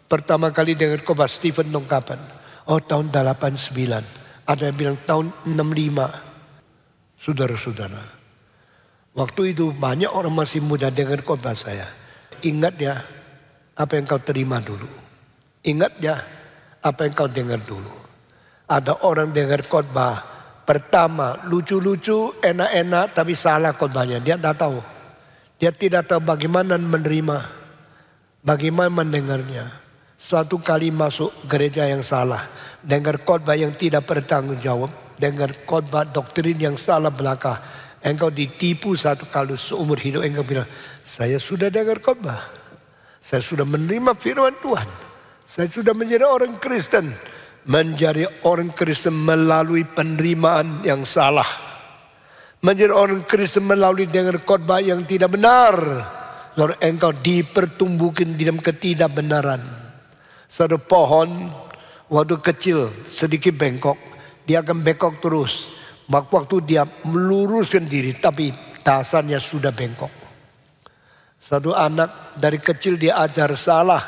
Pertama kali dengar khotbah Stephen Tong kapan? Oh tahun 89. Ada yang bilang tahun 65. Saudara-saudara. Waktu itu banyak orang masih muda dengar khotbah saya. Ingat ya apa yang kau terima dulu. Ingat ya apa yang kau dengar dulu. Ada orang dengar khotbah pertama lucu-lucu, enak-enak, tapi salah khotbahnya. Dia tidak tahu. Dia tidak tahu bagaimana menerima, bagaimana mendengarnya. Satu kali masuk gereja yang salah, dengar khotbah yang tidak bertanggung jawab, dengar khotbah doktrin yang salah belaka. Engkau ditipu satu kali seumur hidup. Engkau bilang, saya sudah dengar khotbah, saya sudah menerima firman Tuhan, saya sudah menjadi orang Kristen. Menjadi orang Kristen melalui penerimaan yang salah. Menjadi orang Kristen melalui dengan khotbah yang tidak benar. Lalu engkau dipertumbuhkan di dalam ketidakbenaran. Satu pohon waktu kecil sedikit bengkok. Dia akan bengkok terus. Waktu dia meluruskan diri tapi dasarnya sudah bengkok. Satu anak dari kecil dia ajar salah.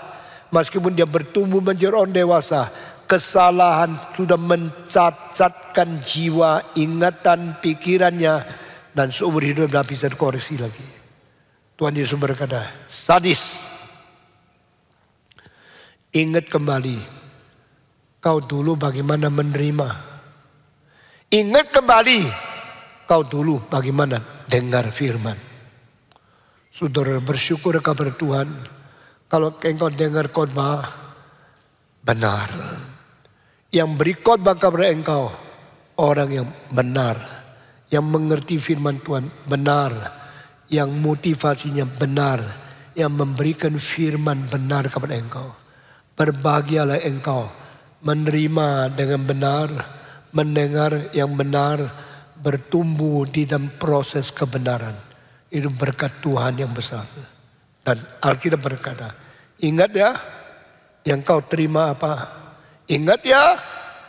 Meskipun dia bertumbuh menjadi orang dewasa. Kesalahan sudah mencacatkan jiwa, ingatan, pikirannya. Dan seumur hidup tidak bisa dikoreksi lagi. Tuhan Yesus berkata, sadis. Ingat kembali. Kau dulu bagaimana menerima. Ingat kembali. Kau dulu bagaimana dengar firman. Saudara bersyukur kepada Tuhan. Kalau engkau dengar khotbah benar. Yang beri khotbah kepada engkau orang yang benar, yang mengerti firman Tuhan benar, yang motivasinya benar, yang memberikan firman benar kepada engkau. Berbahagialah engkau menerima dengan benar, mendengar yang benar, bertumbuh di dalam proses kebenaran. Itu berkat Tuhan yang besar. Dan Alkitab berkata, ingat ya, yang kau terima apa? Ingat ya,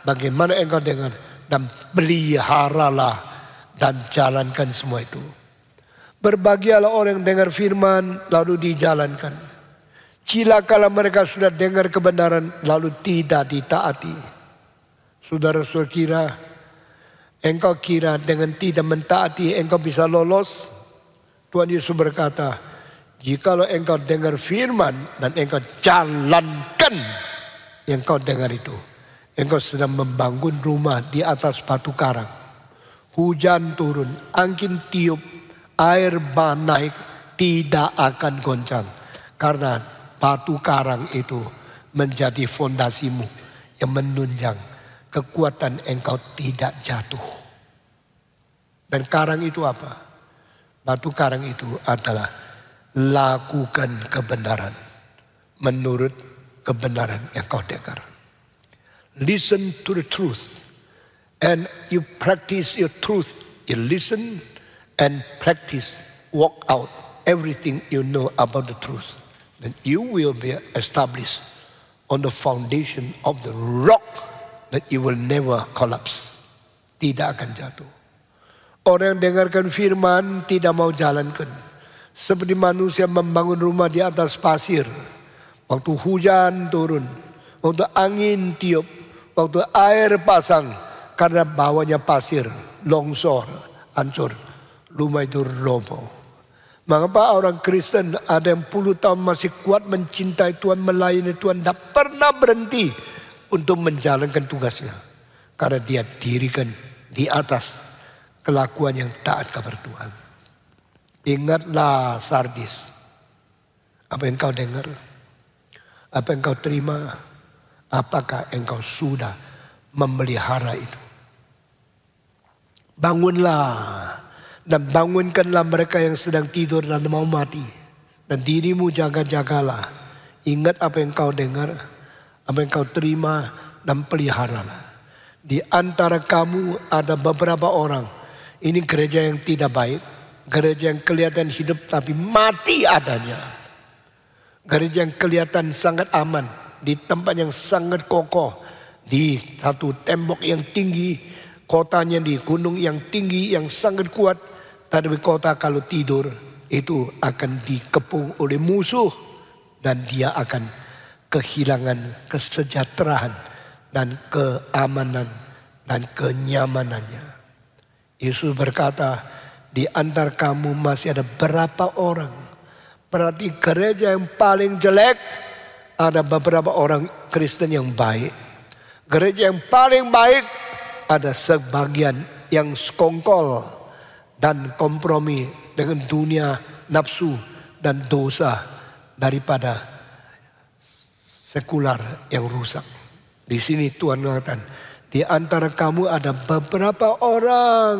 bagaimana engkau dengar, dan peliharalah dan jalankan semua itu. Berbahagialah orang yang dengar firman lalu dijalankan. Cilakalah mereka sudah dengar kebenaran lalu tidak ditaati. Saudara-saudara kira dengan tidak mentaati engkau bisa lolos? Tuhan Yesus berkata, jikalau engkau dengar firman dan engkau jalankan yang kau dengar itu, engkau sedang membangun rumah di atas batu karang. Hujan turun, angin tiup, air bah naik, tidak akan goncang. Karena batu karang itu menjadi fondasimu yang menunjang kekuatan engkau tidak jatuh. Dan karang itu apa? Batu karang itu adalah lakukan kebenaran menurut kebenaran yang kau dengar. Listen to the truth and you practice your truth. You listen and practice, walk out everything you know about the truth. Then you will be established on the foundation of the rock that you will never collapse. Tidak akan jatuh. Orang yang dengarkan firman tidak mau jalankan. Seperti manusia membangun rumah di atas pasir. Waktu hujan turun, waktu angin tiup, waktu air pasang, karena bawahnya pasir, longsor, hancur, rumah itu roboh. Mengapa orang Kristen ada yang puluh tahun masih kuat mencintai Tuhan, melayani Tuhan, tidak pernah berhenti untuk menjalankan tugasnya? Karena dia dirikan di atas kelakuan yang taat kepada Tuhan. Ingatlah Sardis, apa yang kau dengar, apa yang kau terima, apakah engkau sudah memelihara itu? Bangunlah dan bangunkanlah mereka yang sedang tidur dan mau mati. Dan dirimu jaga-jagalah. Ingat apa yang kau dengar, apa yang kau terima, dan peliharalah. Di antara kamu ada beberapa orang, ini gereja yang tidak baik, gereja yang kelihatan hidup tapi mati adanya. Gereja yang kelihatan sangat aman, di tempat yang sangat kokoh, di satu tembok yang tinggi, kotanya di gunung yang tinggi yang sangat kuat. Tapi kota kalau tidur itu akan dikepung oleh musuh dan dia akan kehilangan kesejahteraan dan keamanan dan kenyamanannya. Yesus berkata, di antara kamu masih ada berapa orang? Berarti gereja yang paling jelek ada beberapa orang Kristen yang baik. Gereja yang paling baik ada sebagian yang sekongkol dan kompromi dengan dunia, nafsu dan dosa daripada sekular yang rusak. Di sini Tuhan mengatakan, di antara kamu ada beberapa orang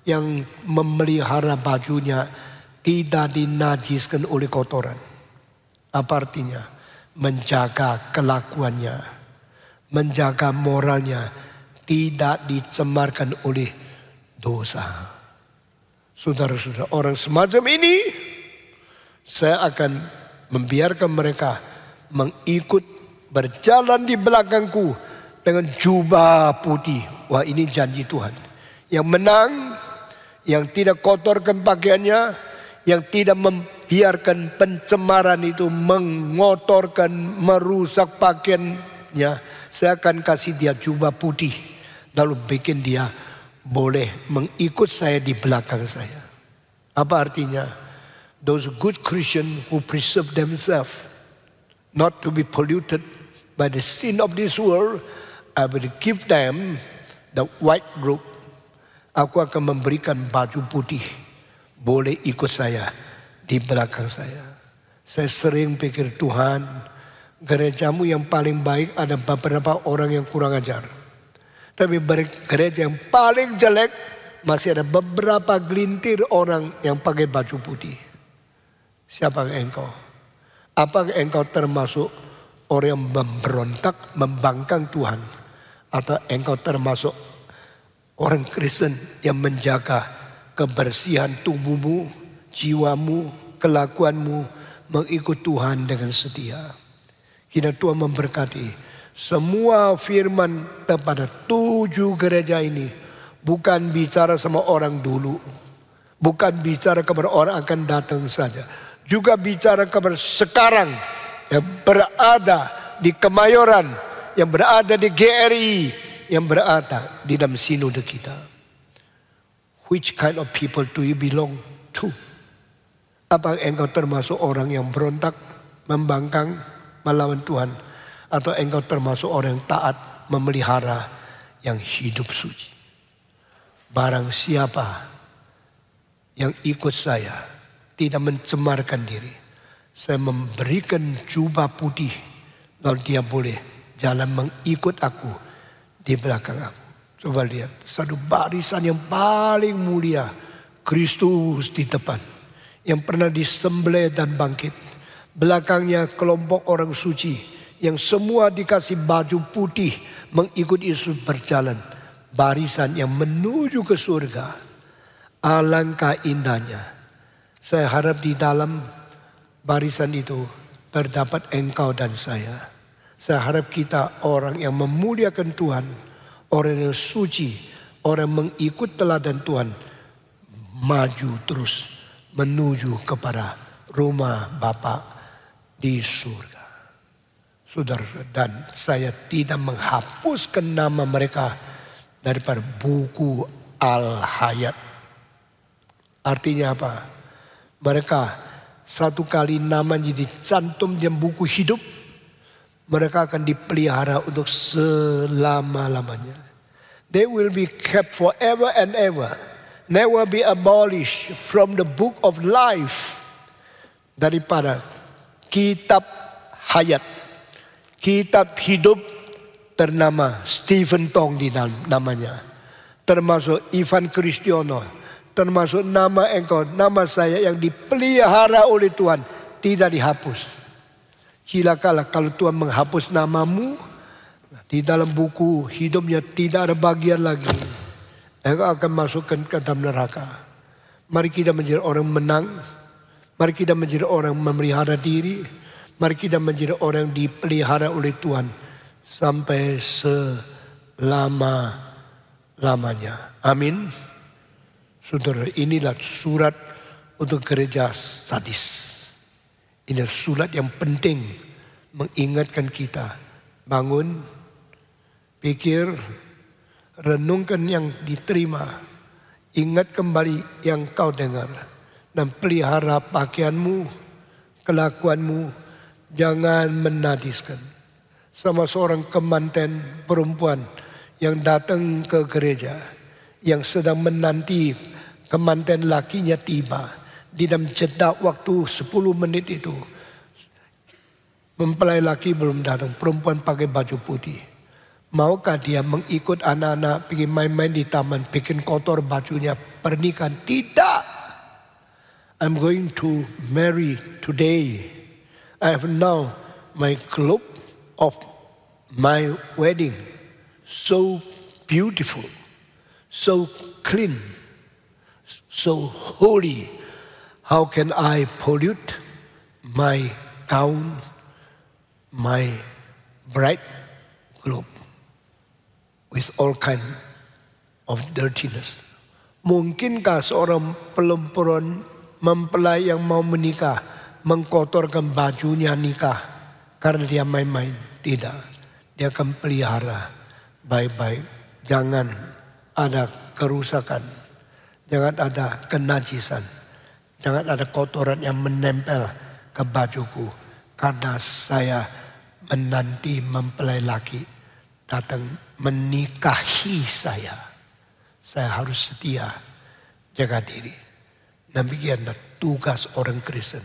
yang memelihara bajunya tidak dinajiskan oleh kotoran. Apa artinya? Menjaga kelakuannya, menjaga moralnya, tidak dicemarkan oleh dosa. Saudara-saudara, orang semacam ini saya akan membiarkan mereka mengikut berjalan di belakangku dengan jubah putih. Wah, ini janji Tuhan. Yang menang, yang tidak kotorkan pakaiannya, yang tidak membiarkan pencemaran itu mengotorkan, merusak pakaiannya. Saya akan kasih dia jubah putih, lalu bikin dia boleh mengikut saya di belakang saya. Apa artinya? Those good Christian who preserve themselves not to be polluted by the sin of this world, I will give them the white robe. Aku akan memberikan baju putih, boleh ikut saya di belakang saya. Saya sering pikir, Tuhan, gerejamu yang paling baik ada beberapa orang yang kurang ajar. Tapi gereja yang paling jelek masih ada beberapa gelintir orang yang pakai baju putih. Siapa engkau? Apakah engkau termasuk orang yang memberontak, membangkang Tuhan? Atau engkau termasuk orang Kristen yang menjaga kebersihan tubuhmu, jiwamu, kelakuanmu, mengikut Tuhan dengan setia? Kiranya Tuhan memberkati Semua firman kepada 7 gereja ini bukan bicara sama orang dulu. Bukan bicara kepada orang akan datang saja. Juga bicara kepada sekarang yang berada di Kemayoran, yang berada di GRI, yang berada di dalam sinode kita. Which kind of people do you belong to? Apa engkau termasuk orang yang berontak, membangkang, melawan Tuhan? Atau engkau termasuk orang yang taat, memelihara yang hidup suci? Barang siapa yang ikut saya tidak mencemarkan diri, saya memberikan jubah putih, lalu dia boleh jalan mengikut aku di belakang aku. Coba lihat, satu barisan yang paling mulia, Kristus di depan, yang pernah disembelih dan bangkit. Belakangnya kelompok orang suci, yang semua dikasih baju putih, mengikut Yesus berjalan. Barisan yang menuju ke surga. Alangkah indahnya. Saya harap di dalam barisan itu terdapat engkau dan saya. Saya harap kita orang yang memuliakan Tuhan, orang yang suci, orang yang mengikut teladan Tuhan, maju terus menuju kepada rumah Bapa di surga. Saudara, dan saya tidak menghapuskan nama mereka daripada buku Al-Hayat. Artinya apa? Mereka satu kali namanya dicantum di buku hidup, mereka akan dipelihara untuk selama-lamanya. They will be kept forever and ever. Never be abolished from the book of life. Daripada kitab hayat. Kitab hidup ternama Stephen Tong di namanya. Termasuk Ivan Kristiono. Termasuk nama engkau, nama saya yang dipelihara oleh Tuhan. Tidak dihapus. Cilakalah kalau Tuhan menghapus namamu. Di dalam buku hidupnya tidak ada bagian lagi. Engkau akan masukkan ke dalam neraka. Mari kita menjadi orang menang. Mari kita menjadi orang memelihara diri. Mari kita menjadi orang yang dipelihara oleh Tuhan. Sampai selama-lamanya. Amin. Saudara, inilah surat untuk gereja Sardis. Ini surat yang penting mengingatkan kita. Bangun, pikir, renungkan yang diterima. Ingat kembali yang kau dengar. Dan pelihara pakaianmu, kelakuanmu. Jangan menajiskan. Sama seorang kemanten perempuan yang datang ke gereja. Yang sedang menanti kemanten lakinya tiba. Di dalam jeda waktu 10 menit itu. Mempelai laki belum datang. Perempuan pakai baju putih. Maukah dia mengikut anak-anak pergi main-main di taman. Bikin kotor bajunya. Pernikahan. Tidak. I'm going to marry today. I have now my cloak of my wedding. So beautiful. So clean. So holy. How can I pollute my gown, my bright cloak with all kind of dirtiness? Mungkinkah seorang perempuan mempelai yang mau menikah mengkotorkan bajunya nikah karena dia main-main? Tidak. Dia akan pelihara baik-baik. Jangan ada kerusakan. Jangan ada kenajisan. Jangan ada kotoran yang menempel ke bajuku. Karena saya menanti mempelai laki datang menikahi saya. Saya harus setia, jaga diri. Demikianlah tugas orang Kristen.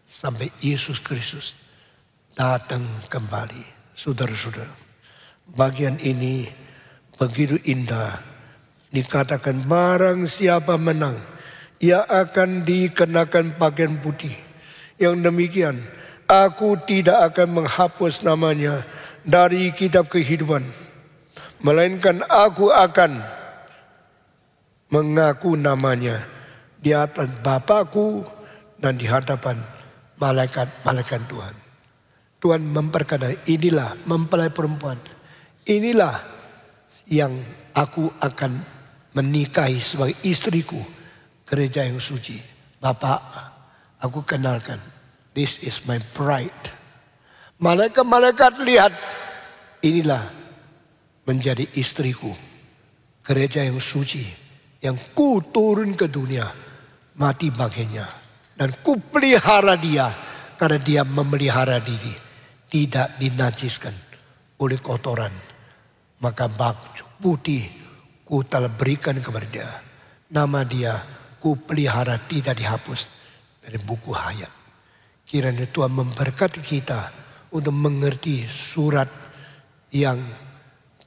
Sampai Yesus Kristus datang kembali. Saudara-saudara, bagian ini begitu indah. Dikatakan barang siapa menang, ia akan dikenakan pakaian putih. Yang demikian, aku tidak akan menghapus namanya dari kitab kehidupan. Melainkan aku akan mengaku namanya di hadapan Bapakku dan di hadapan malaikat-malaikat Tuhan. Tuhan memperkatakan, inilah mempelai perempuan. Inilah yang aku akan menikahi sebagai istriku, gereja yang suci. Bapak, aku kenalkan, this is my bride. Malaikat-malaikat lihat, inilah menjadi istriku, gereja yang suci, yang ku turun ke dunia, mati baginya. Dan ku pelihara dia, karena dia memelihara diri, tidak dinajiskan oleh kotoran. Maka baju putih ku telah berikan kepada dia. Nama dia ku pelihara, tidak dihapus dari buku hayat. Kiranya Tuhan memberkati kita untuk mengerti surat yang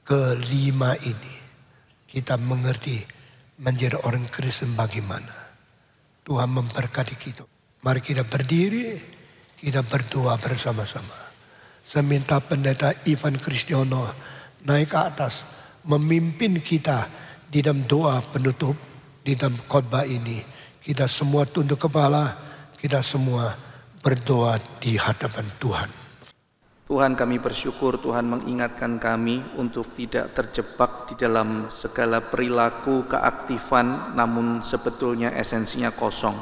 kelima ini. Kita mengerti menjadi orang Kristen bagaimana. Tuhan memberkati kita. Mari kita berdiri, kita berdoa bersama-sama. Saya minta pendeta Ivan Kristiono naik ke atas, memimpin kita di dalam doa penutup, di dalam khotbah ini. Kita semua tunduk kepala, kita semua berdoa di hadapan Tuhan. Tuhan, kami bersyukur Tuhan mengingatkan kami untuk tidak terjebak di dalam segala perilaku keaktifan namun sebetulnya esensinya kosong.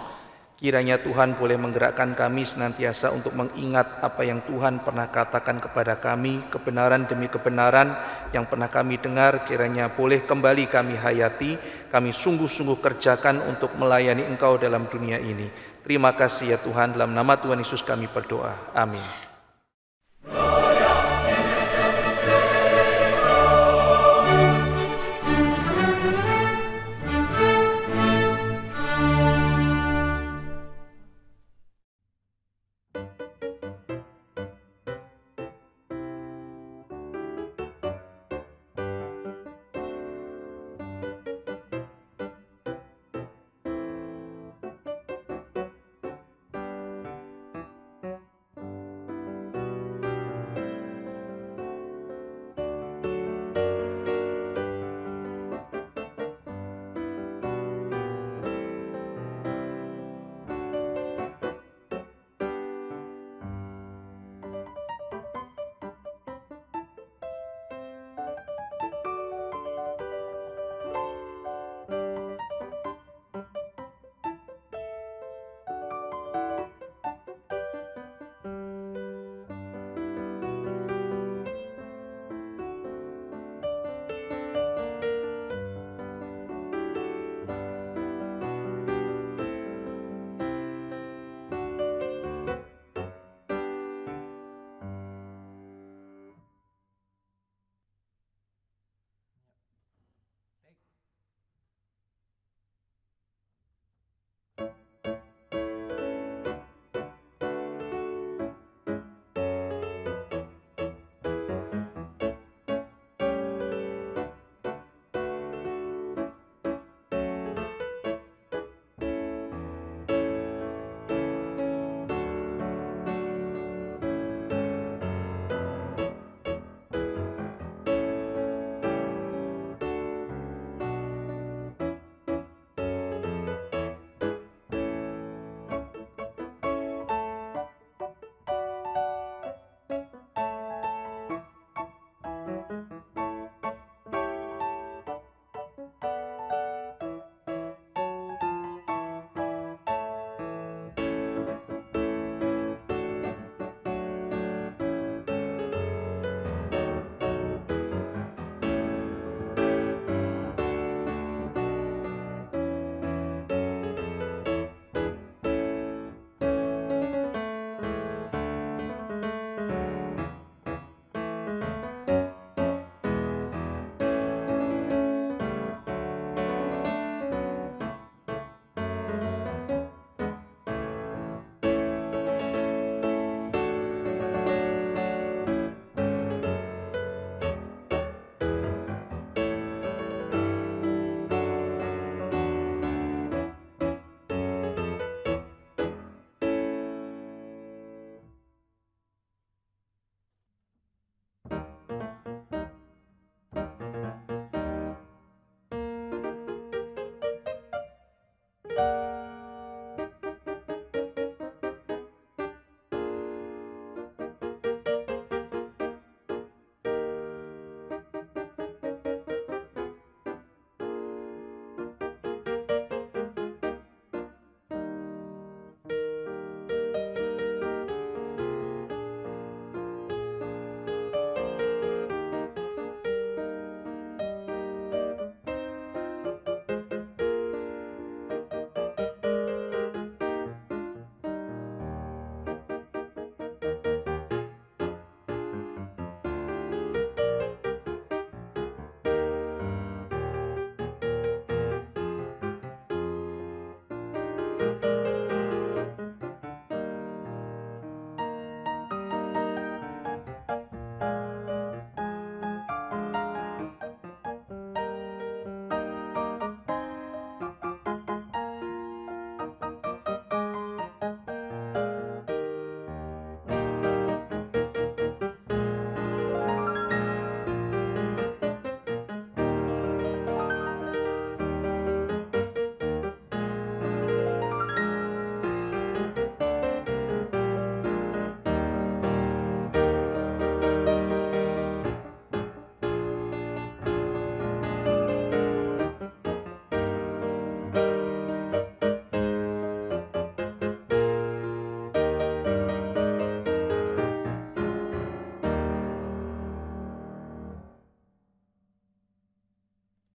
Kiranya Tuhan boleh menggerakkan kami senantiasa untuk mengingat apa yang Tuhan pernah katakan kepada kami, kebenaran demi kebenaran yang pernah kami dengar, kiranya boleh kembali kami hayati, kami sungguh-sungguh kerjakan untuk melayani Engkau dalam dunia ini. Terima kasih ya Tuhan, dalam nama Tuhan Yesus kami berdoa. Amin.